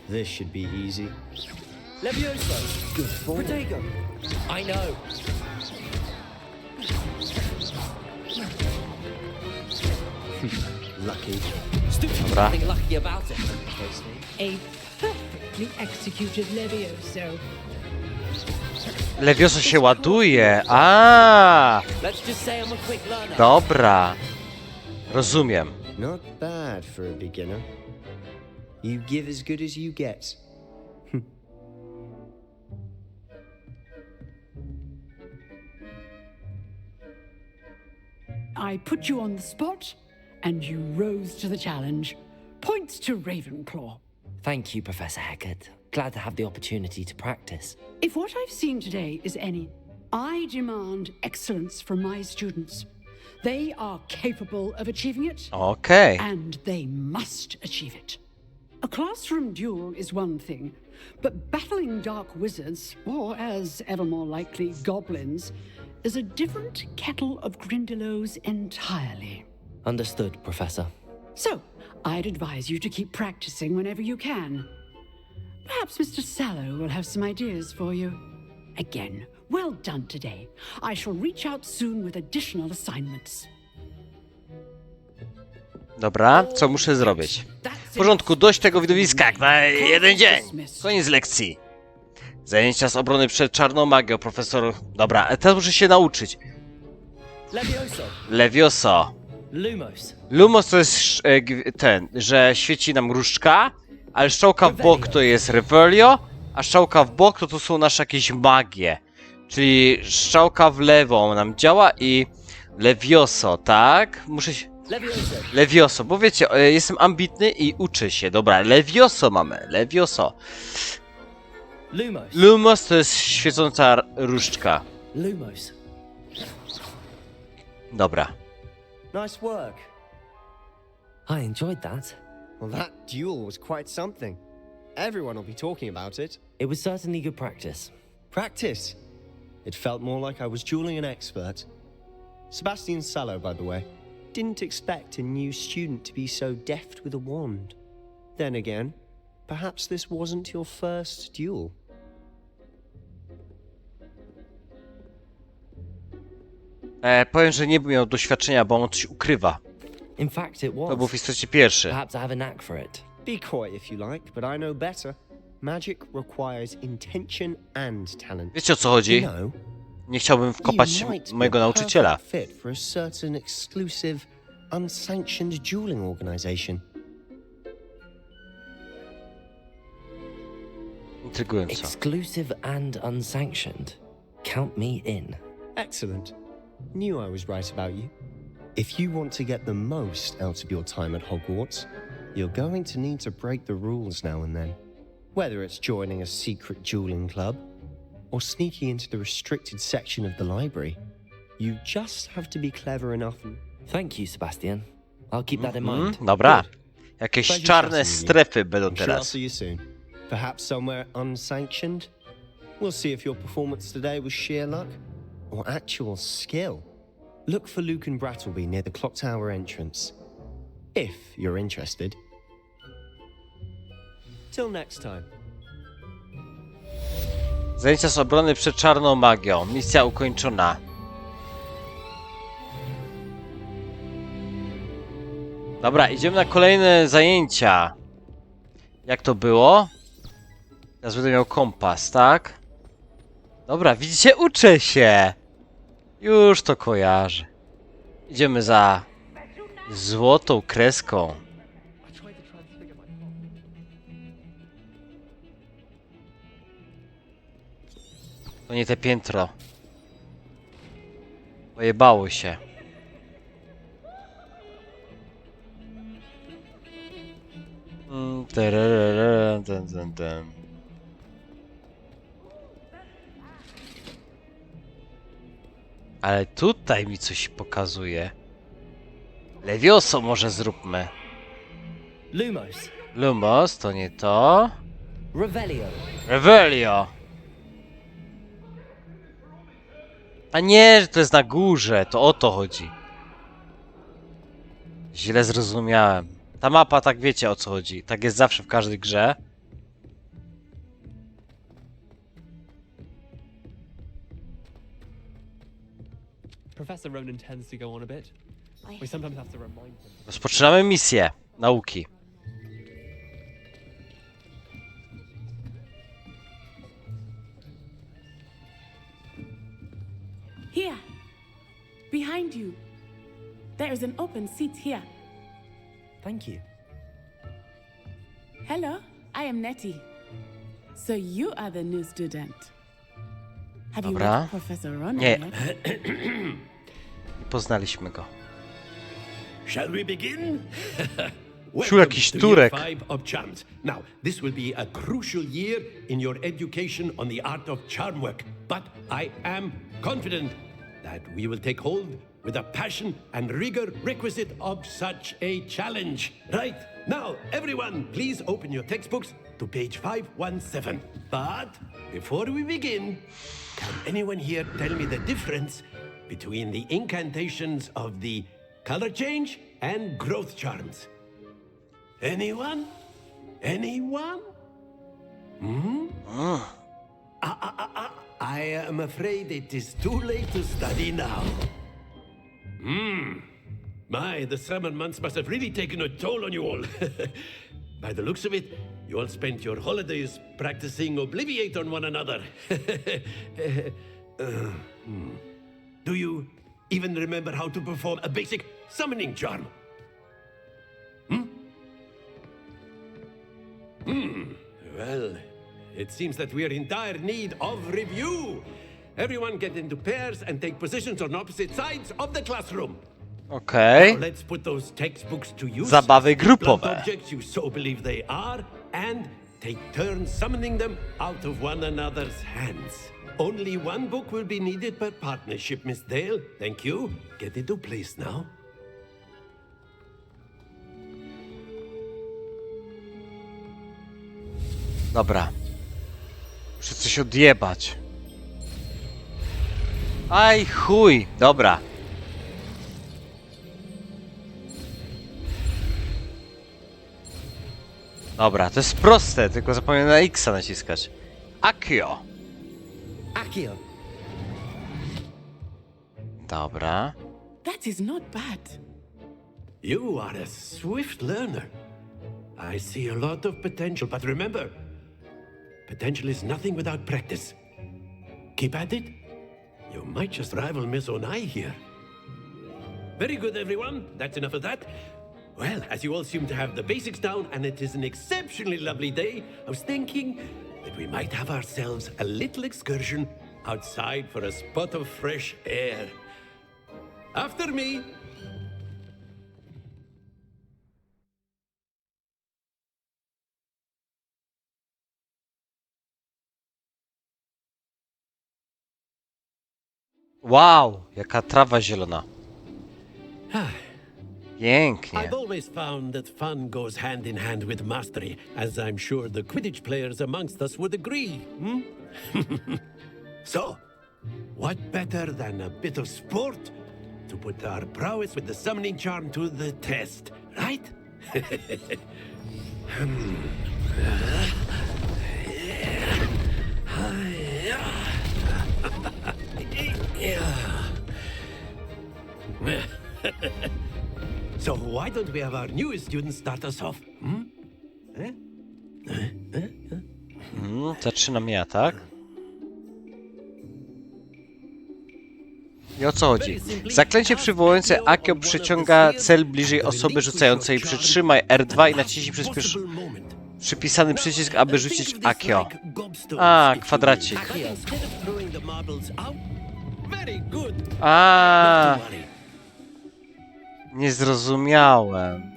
This should be easy. Levioso. Good form. Protego. I know. Lucky. Dobra. Nothing lucky about it. A perfectly executed Levioso. Levioso się ładuje. A, Let's just say I'm a quick learner. dobra. Rozumiem. Not bad for a beginner. You give as good as you get. I put you on the spot, and you rose to the challenge. Points to Ravenclaw. Thank you, Professor Hecat. Glad to have the opportunity to practice. If what I've seen today is any, I demand excellence from my students. They are capable of achieving it, Okej. and they must achieve it. A classroom duel is one thing, but battling dark wizards, or as ever more likely, goblins, is a different kettle of Grindylows entirely. Understood, Professor. So, I'd advise you to keep practicing whenever you can. Perhaps Mr. Sallow will have some ideas for you. Again, well done today. I shall reach out soon with additional assignments. Dobra, co muszę zrobić? W porządku, dość tego widowiska jak na jeden dzień. Koniec lekcji. Zajęcia z obrony przed czarną magią, profesor. Dobra, teraz muszę się nauczyć. Levioso. Levioso. Lumos. Lumos to jest ten, że świeci nam różdżka, ale strzałka w bok to jest Revelio, a strzałka w bok to są nasze jakieś magie. Czyli strzałka w lewo nam działa i Levioso, tak? Muszę się... Levioso. Levioso, bo wiecie, jestem ambitny i uczę się. Dobra, Levioso mamy, Levioso. Lumos. Lumos to jest świecąca różdżka. Lumos. Dobra. Nice work. I enjoyed that. Well, that duel was quite something. Everyone will be talking about it. It was certainly good practice. Practice. It felt more like I was dueling an expert. Sebastian Sallow, by the way. Didn't expect a new student to be so deft with a wand. Then again, perhaps this wasn't your first duel. Powiem, że nie miał doświadczenia, bo on coś ukrywa. In fact, it was. To był w istocie pierwszy. Perhaps I have a knack for it. Be quiet if you like, but I know better. Magic requires intention and talent. Wiecie o co chodzi? You know, Nie chciałbym wkopać you might be mojego a nauczyciela. perfect fit for a certain exclusive, unsanctioned dueling organization. Intrygująco. Exclusive and unsanctioned. Count me in. Excellent. Knew I was right about you. If you want to get the most out of your time at Hogwarts, you're going to need to break the rules now and then. Whether it's joining a secret dueling club or sneaking into the restricted section of the library, you just have to be clever enough. Thank you, Sebastian. I'll keep that in mind. Dobra. Jakieś Pleasure czarne chatting with you. strefy będą I'm sure I'll teraz. see you soon. Perhaps somewhere unsanctioned. We'll see if your performance today was sheer luck or actual skill. Look for Luke and Brattleby near the clock tower entrance. If you're interested. Till next time. Zajęcia z obrony przed czarną magią. Misja ukończona. Dobra, idziemy na kolejne zajęcia. Jak to było? Teraz będę miał kompas, tak? Dobra, widzicie? Uczę się! Już to kojarzę. Idziemy za złotą kreską. To nie te piętro. Pojebało się. Ale tutaj mi coś pokazuje. Levioso może zróbmy. Lumos. Lumos, to nie to. Revelio. Revelio. A nie, że to jest na górze, to o to chodzi. Źle zrozumiałem. Ta mapa, tak wiecie o co chodzi. Tak jest zawsze w każdej grze. Professor Ronan tends to go on a bit. We sometimes have to remind him. Rozpoczynamy misję nauki. Here, behind you. There is an open seat here. Thank you. Hello, I am Nettie. So you are the new student. Have you Dobra. met Professor Ronan Nie. yet? Poznaliśmy go. Shall we begin? Czuł jakiś Turek. Year 5 of charms. Now, this will be a crucial year in your education on the art of charm work, but I am confident that we will take hold with a passion and rigor requisite of such a challenge. Right, now, everyone, please open your textbooks to page 517. But before we begin, can anyone here tell me the difference between the incantations of the color change and growth charms? Anyone? Anyone? Hmm? I am afraid it is too late to study now. My, the summer months must have really taken a toll on you all. By the looks of it, you all spent your holidays practicing Obliviate on one another. Do you even remember how to perform a basic summoning charm? Well, it seems that we are in dire need of review. Everyone get into pairs and take positions on opposite sides of the classroom. Okej. Now let's put those textbooks to use. Zabawy Blunt grupowe. objects you so believe they are, and take turns summoning them out of one another's hands. Only one book will be needed per partnership, Miss Dale. Thank you. Get into place now. Dobra. Muszę coś odjebać. Aj chuj. Dobra. Dobra, to jest proste, tylko zapomniałem na X naciskać. Accio. Accio. Dobra. That is not bad. You are a swift learner. I see a lot of potential, but remember, potential is nothing without practice. Keep at it. You might just rival Miss Onai here. Very good, everyone. That's enough of that. Well, as you all seem to have the basics down, and it is an exceptionally lovely day, I was thinking that we might have ourselves a little excursion outside for a spot of fresh air. After me. Wow, jaka trawa zielona. Pięknie. I've always found that fun goes hand in hand with mastery, as I'm sure the Quidditch players amongst us would agree. Hmm? So, what better than a bit of sport to put our prowess with the summoning charm to the test, right? So why don't we have our newest student start us off? Zaczynam ja, tak? I o co chodzi? Zaklęcie przywołujące Akio przyciąga cel bliżej osoby rzucającej. Przytrzymaj R2 i naciśnij przypisany przycisk, aby rzucić Akio. A, kwadracik. A, nie zrozumiałem.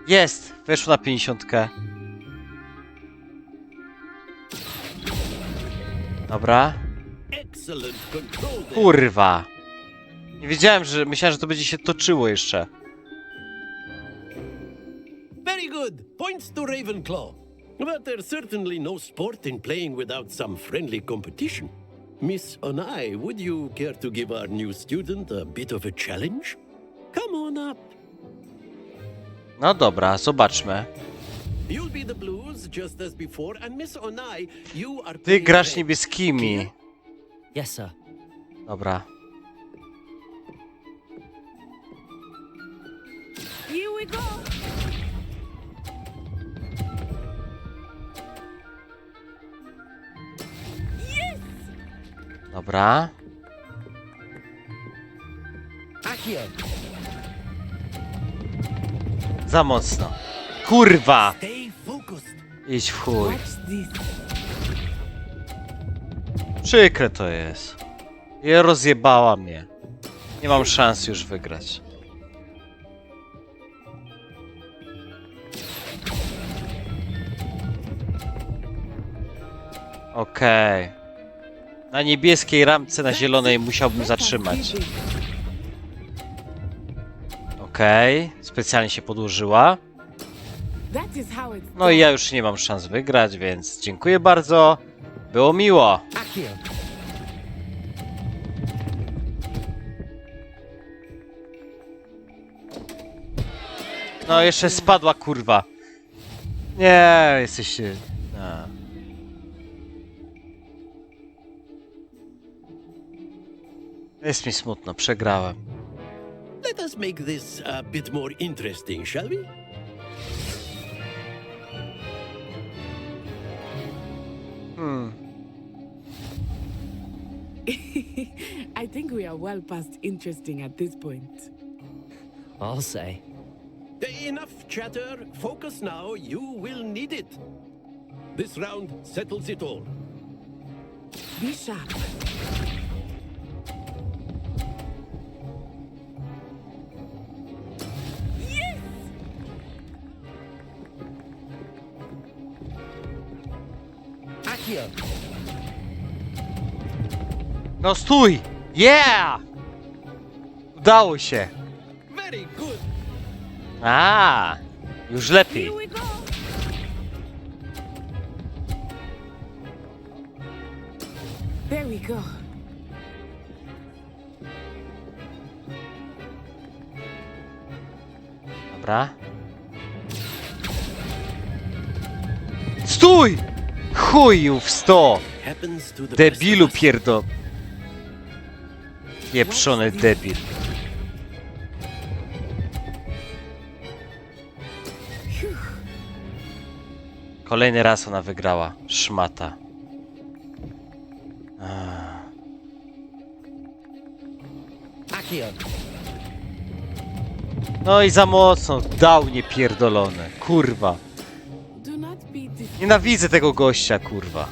Jest! Weszło na 50. Dobra. Kurwa. Nie wiedziałem, że... Myślałem, że to będzie się toczyło jeszcze. Very good. Points to Ravenclaw. But there's certainly no sport in playing without some friendly competition. Miss Onai, would you care to give our new student a bit of a challenge? Come on up. No dobra, zobaczmy. You'll be the blues just as before, and Miss Onai, you are Ty grasz niebieskimi. Yes, sir. Dobra. Here we go. Yes. Dobra. Akio. Za mocno. Kurwa! Stay focused. Idź w chuj. Watch this. Przykre to jest. I rozjebała mnie. Nie mam szans już wygrać. Okej. Na niebieskiej ramce, na zielonej musiałbym zatrzymać. Okej. Specjalnie się podłożyła. That is how it's No i ja już nie mam szans wygrać, więc dziękuję bardzo. Było miło. Akio. No jeszcze spadła kurwa. Nie, jesteście... A. Jest mi smutno, przegrałem. Let us make this a bit more interesting, shall we? I think we are well past interesting at this point. I'll say. Enough chatter. Focus now. You will need it. This round settles it all. Be sharp. Yes! Akio. No stój! Yeah! Udało się. Very good. A, już lepiej. Here we go. There we go. Dobra. Stój! Chuju w 100! Happens to the Debilu best of us. pierdo... Pieprzony debil. Kolejny raz ona wygrała. Szmata. Akio. No i za mocno. Dał niepierdolone. Kurwa. Do not be defeated. Nienawidzę tego gościa, kurwa.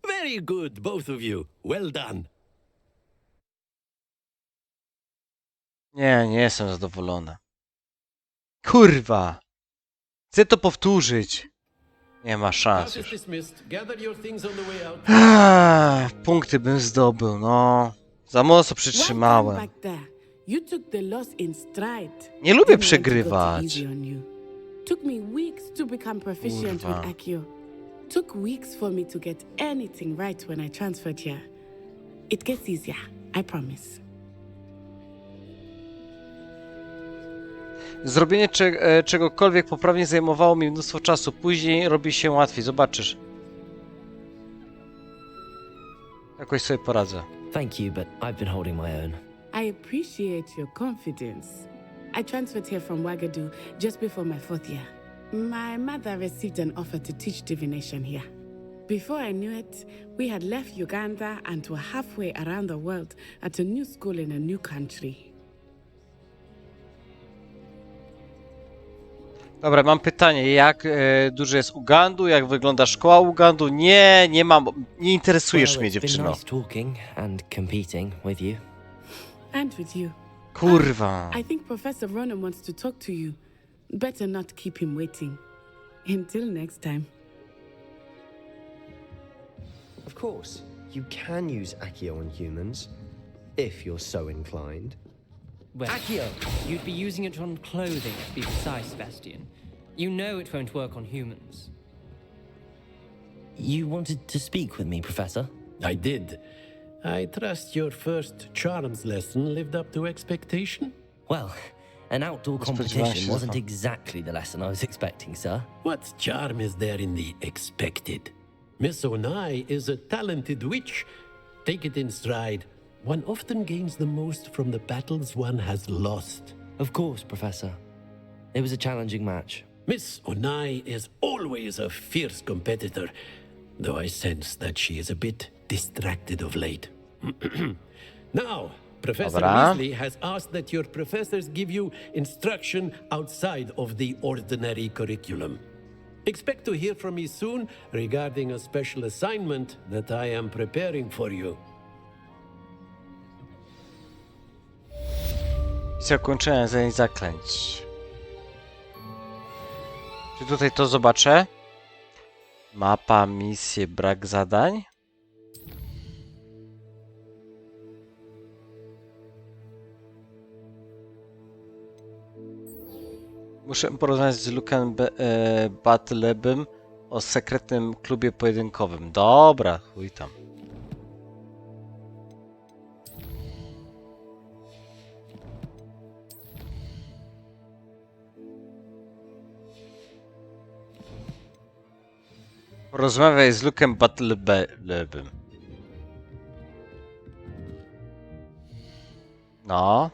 Very good, both of you. Well done. Nie, nie jestem zadowolony. Kurwa! Chcę to powtórzyć. Nie ma szans już. Punkty bym zdobył, no. Za mocno przytrzymałem. Nie lubię przegrywać. Took me weeks to become proficient with Accio. Took weeks for me to get anything right when I transferred here. It gets easier, I promise. Zrobienie czegokolwiek poprawnie zajmowało mi mnóstwo czasu. Później robi się łatwiej, zobaczysz. Jakoś sobie poradzę. Thank you, but I've been holding my own. I appreciate your confidence. I transferred here from Wagadu just before my 4th year. My mother received an offer to teach divination here. Before I knew it, we had left Uganda and were halfway around the world at a new school in a new country. Dobra, mam pytanie, jak duży jest Ugandu, jak wygląda szkoła Ugandu? Nie, nie mam, nie interesujesz mnie, dziewczyno. Nice talking and competing with you. And with you. Kurwa. I think Professor Ronan wants to talk to you. Better not keep him waiting. Until next time. Of course, you can use Accio on humans, if you're so inclined. Well, Accio! You'd be using it on clothing, to be precise, Sebastian. You know it won't work on humans. You wanted to speak with me, Professor? I did. I trust your first charms lesson lived up to expectation? Well, an outdoor competition wasn't exactly the lesson I was expecting, sir. What charm is there in the expected? Miss Onai is a talented witch. Take it in stride. One often gains the most from the battles one has lost. Of course, Professor. It was a challenging match. Miss Onai is always a fierce competitor, though I sense that she is a bit distracted of late. Now, Professor Weasley has asked that your professors give you instruction outside of the ordinary curriculum. Expect to hear from me soon regarding a special assignment that I am preparing for you. Zakończenie zajęć zaklęć. Czy tutaj to zobaczę? Mapa, misje, brak zadań. Muszę porozmawiać z Luke'em Battlebym o sekretnym klubie pojedynkowym. Dobra, chuj tam. Porozmawiaj z Luke'em Battlebym. No.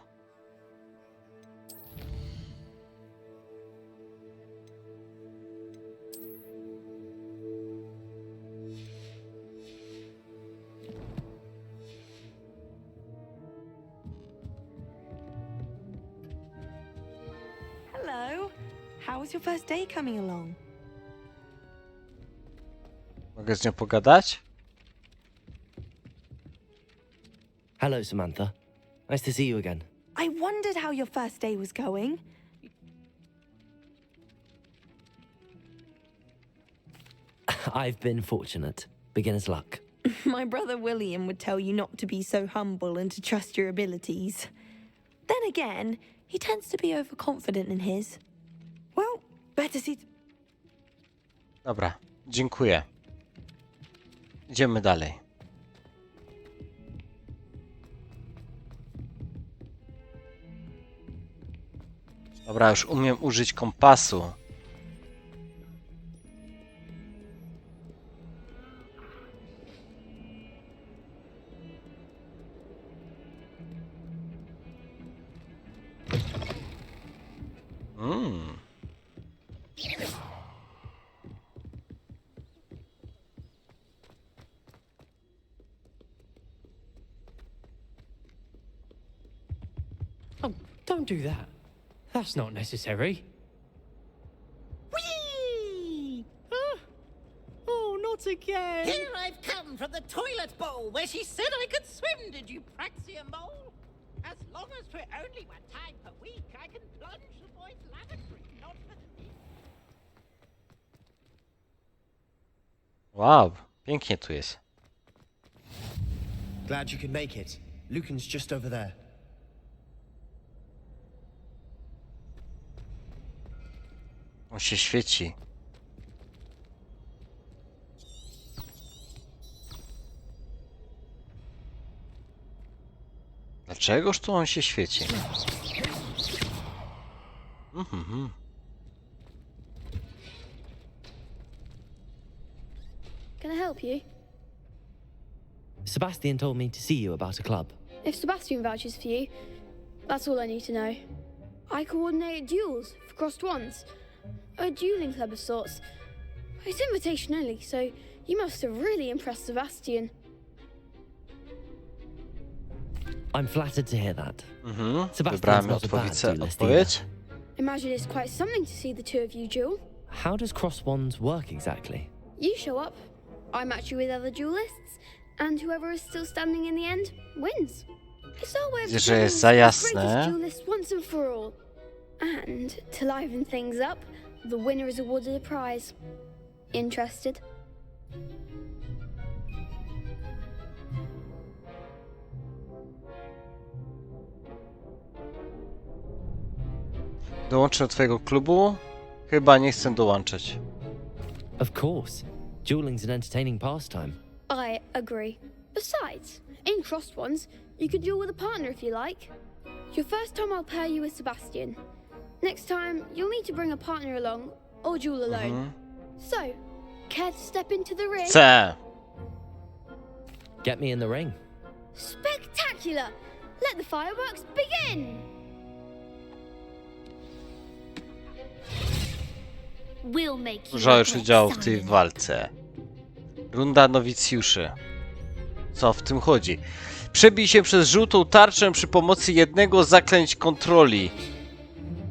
Hello. How was your first day coming along? Mogę z nią pogadać? Hello, Samantha. Nice to see you again. I wondered how your first day was going. I've been fortunate. Beginner's luck. My brother William would tell you not to be so humble and to trust your abilities. Then again, he tends to be overconfident in his. Well, better see... Dobra, dziękuję. Idziemy dalej. Dobra, już umiem użyć kompasu. Oh, don't do that. That's not necessary. Whee! Oh, not again! Here I've come from the toilet bowl where she said I could swim, did you Praxian bowl? As long as for only one time per week, I can plunge the boys' lavatory, not for the week. Wow, pięknie tu jest. Glad you could make it. Lucan's just over there. On się świeci. Dlaczegoż tu on się świeci? Can I help you? Sebastian told me to see you about a club. If Sebastian vouches for you, that's all I need to know. I coordinate duels for crossed wands. A dueling club of sorts. It's invitation only, so you must have really impressed Sebastian. I'm flattered to hear that. Sebastian's Wybramy not a bad duelist odpowiedź. Imagine it's quite something to see the two of you duel. How does cross wands work exactly? You show up, I match you with other duelists, and whoever is still standing in the end wins. It's our way of Widzę, że jest determining za the jasne. greatest duelist once and for all. And to liven things up, the winner is awarded a prize. Interested? Dołączę do twojego klubu? Chyba nie chcę dołączać. Of course. Dueling's an entertaining pastime. I agree. Besides, in crossed ones, you could duel with a partner if you like. Your first time I'll pair you with Sebastian. Next time, you'll need to bring a partner along, or duel alone. So, care to step into the ring? Chcę. Get me in the ring. Spectacular! Let the fireworks begin! We'll make you Dużo już regret udziału w tej signing. walce. Runda nowicjuszy. Co w tym chodzi? Przebij się przez żółtą tarczę przy pomocy jednego z zaklęć kontroli.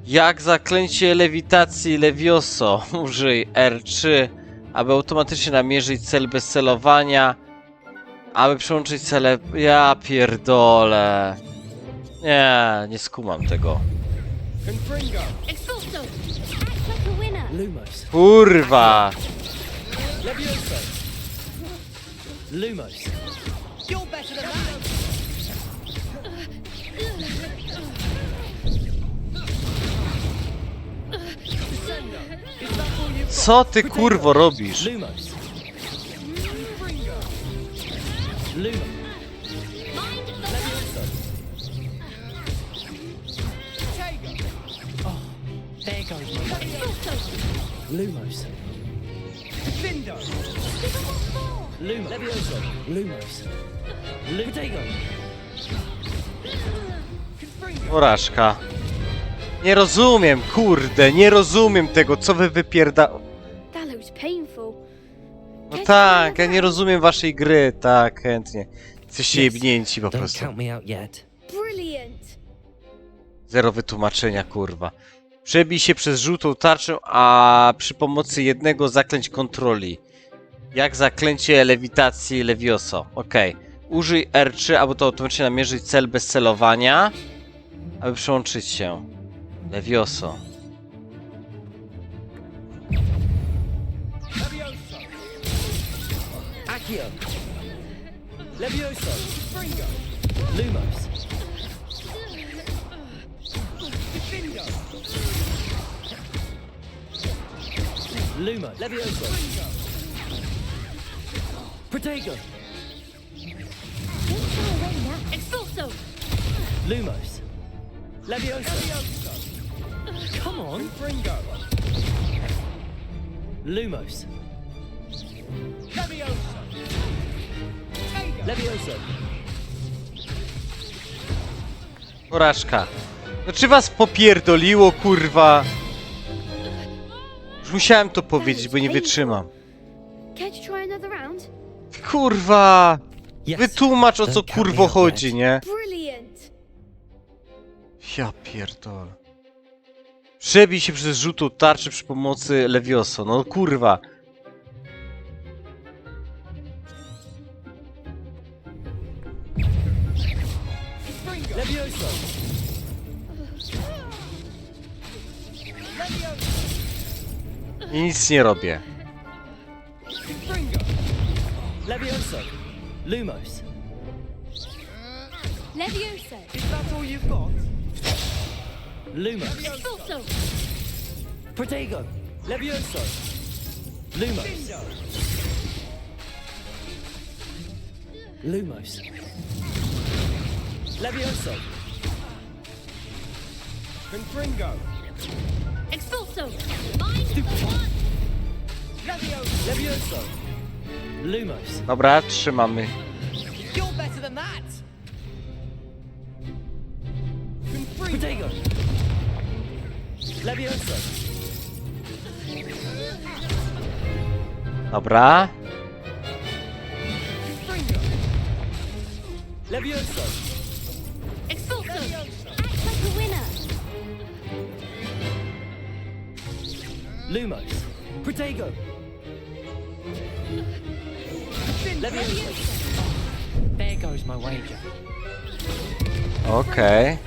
Jak zaklęcie lewitacji Levioso. Użyj R3, aby automatycznie namierzyć cel bez celowania. Aby przełączyć cele... Ja pierdolę. Nie skumam tego. Expulso! Act like a winner! Lumos. Kurwa! Levioso! Lumos. You're better than that! Co ty kurwo robisz? Lumos. Lumos. Oh, there goes my Lumos. Lumos. Levioso. Lumos. Potato. Porażka. Nie rozumiem, kurde, nie rozumiem tego, co wy wypierda... That looks painful. No tak, ja nie rozumiem waszej gry, tak, chętnie. Jesteście jebnięci po Don't prostu. count me out yet. Brilliant! Zero wytłumaczenia, kurwa. Przebij się przez żółtą tarczę, a przy pomocy jednego zaklęć kontroli. Jak zaklęcie lewitacji Levioso. Okej. Użyj R3, aby to automatycznie namierzyć cel bez celowania. Aby przełączyć się. Levioso. Accio! Levioso! Lumos. Lumos. Levioso! Potato. Expulso! Lumos. Levioso! Come on. Lumos. Levioso! Porażka. No czy was popierdoliło, kurwa? Już musiałem to powiedzieć, bo nie wytrzymam. Care to try another round? Kurwa! Yes. Wytłumacz, o co Don't count kurwo me out chodzi, yet. nie? Brilliant! Ja pierdolę. Przebij się przez żółtą tarczę przy pomocy Levioso. No kurwa. Levioso! I nic nie robię. Levioso. Lumos. Levioso. Is that all you've got? Lumos. Expulso. Protego. Levioso. Lumos. Lumos. Levioso. Confringo. Expulso. Mind the one. Levioso. Lumos. Dobra, trzymamy. You're better than that! Protego. Levioso. Dobra. Levioso. Expulso. Act like a winner. Lumos. Protego. Levioso. There goes my wager. Okej.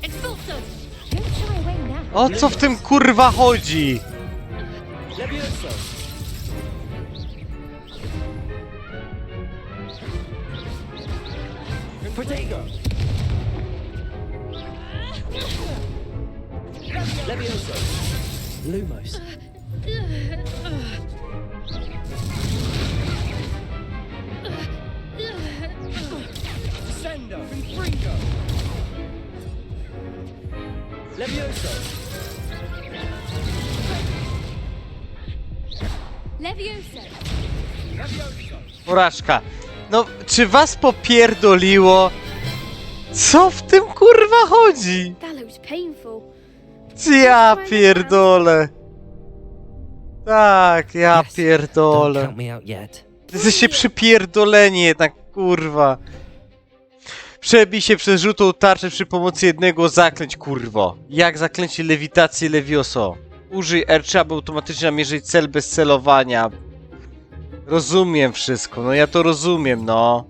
Expulso. Don't shy away now. O co w tym kurwa chodzi? Levioso. Protego. Levioso. Lumos. Sendo. Confringo. Levioso. Levioso. Porażka. No, czy was popierdoliło? Co w tym kurwa chodzi? That looks painful. Ja pierdolę. Tak, ja Don't pierdolę. count me out yet. Jesteście przypierdoleni jednak, kurwa. Przebij się przez żółtą tarczę przy pomocy jednego zaklęć, kurwo. Jak zaklęcie lewitacji Levioso. Użyj R3, aby automatycznie namierzyć cel bez celowania. Rozumiem wszystko, no ja to rozumiem, no.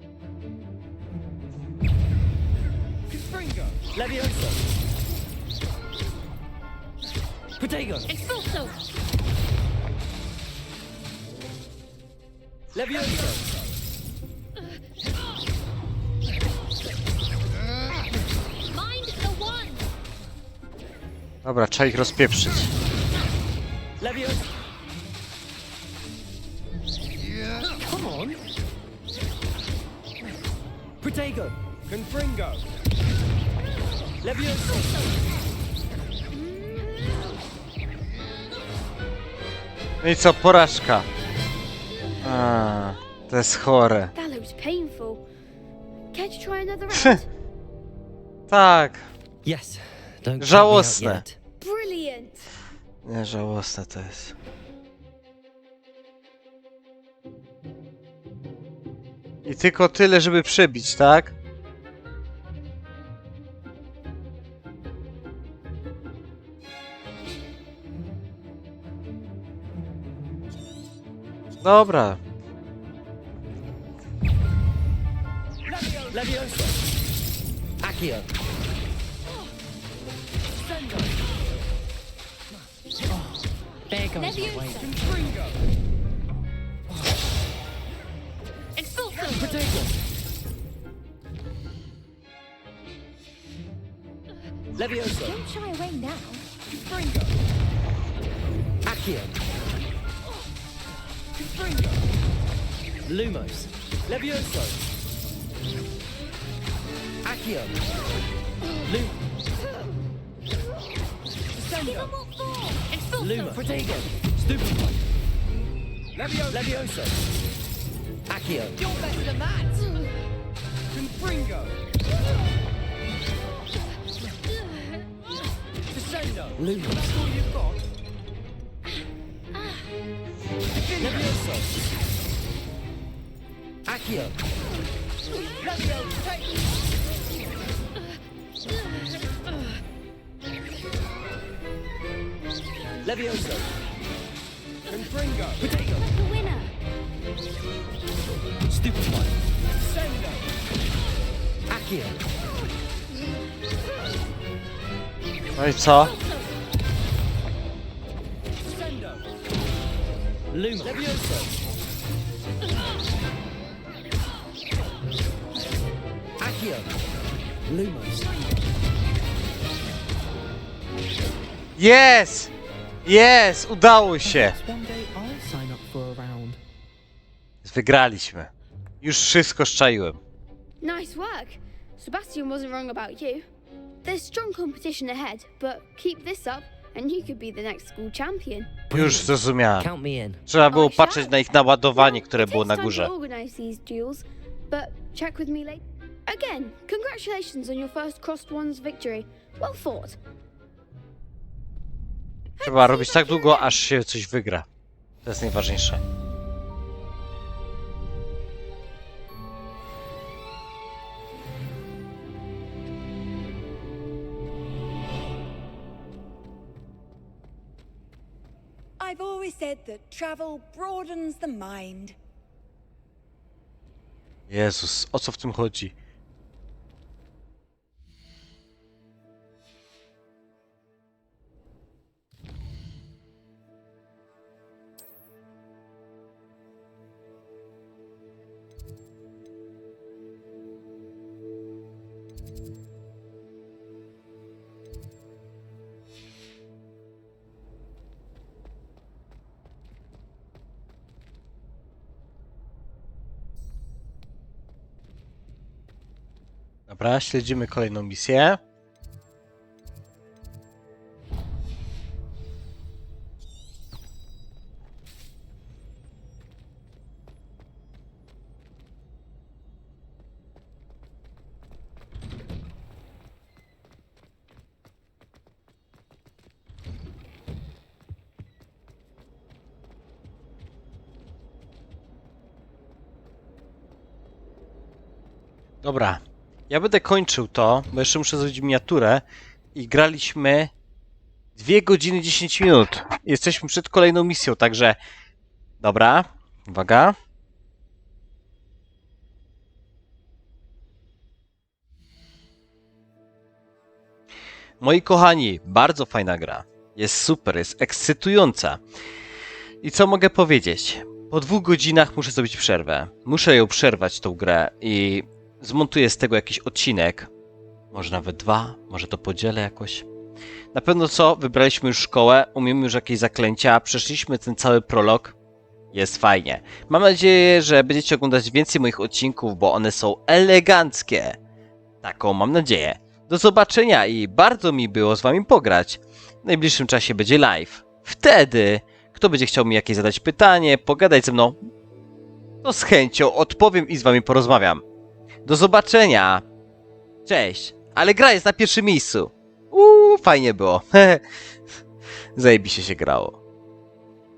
Levioso. Protego. Expulso. Levioso. Mind the one. Dobra, trzeba ich rozpieprzyć. Levioso. Come on. Protego. Confringo. Levioso. No i co, porażka. A, to jest chore. That looks painful. Can't you try another round? Tak. Yes. Don't count me out Żałosne. yet. Brilliant. Nie, żałosne to jest. I tylko tyle, żeby przebić, tak? Dobra. Levioso. Accio. There goes my Levioso. wager. Expulso. Protego. Levioso. Don't shy away now. Accio. Lumos. Levioso. Accio. Give them what for. Expulso. Luma. Protego. Stupefy. Levioso. Accio. You're better than that! Confringo. Descendo. Lumos. That's all you've got. Levioso. Accio. Levioso. Take. Levioso. Confringo. Protego. The winner. Stupefy. Sendo. Accio. No i co? Lumos. Levioso. Accio. Lumos. Jest! Jest! Udało się! Wygraliśmy. Już wszystko szczaiłem. Nice work. Sebastian wasn't wrong about you. There's strong competition ahead, but keep this up and you could be the next school champion. Już zrozumiałem. Count me in. Trzeba było patrzeć na ich naładowanie, które było na It takes górze. time to organize these duels, but check with me later. Again, congratulations on your first Crossed Ones victory. Well fought. Trzeba robić tak długo, aż się coś wygra. To jest najważniejsze. I've always said that travel broadens the mind. Jezus, o co w tym chodzi? Dobra, śledzimy kolejną misję. Dobra. Ja będę kończył to, bo jeszcze muszę zrobić miniaturę i graliśmy 2 godziny 10 minut. Jesteśmy przed kolejną misją, także dobra, uwaga. Moi kochani, bardzo fajna gra. Jest super, jest ekscytująca. I co mogę powiedzieć? Po 2 godzinach muszę zrobić przerwę. Muszę ją przerwać, tą grę, i zmontuję z tego jakiś odcinek. Może nawet 2, może to podzielę jakoś. Na pewno co? Wybraliśmy już szkołę, umiemy już jakieś zaklęcia, przeszliśmy ten cały prolog. Jest fajnie. Mam nadzieję, że będziecie oglądać więcej moich odcinków, bo one są eleganckie. Taką mam nadzieję. Do zobaczenia i bardzo mi było z wami pograć. W najbliższym czasie będzie live. Wtedy, kto będzie chciał mi jakieś zadać pytanie, pogadać ze mną, to z chęcią odpowiem i z wami porozmawiam. Do zobaczenia. Cześć. Ale gra jest na pierwszym miejscu. Fajnie było. Zajebiście się grało.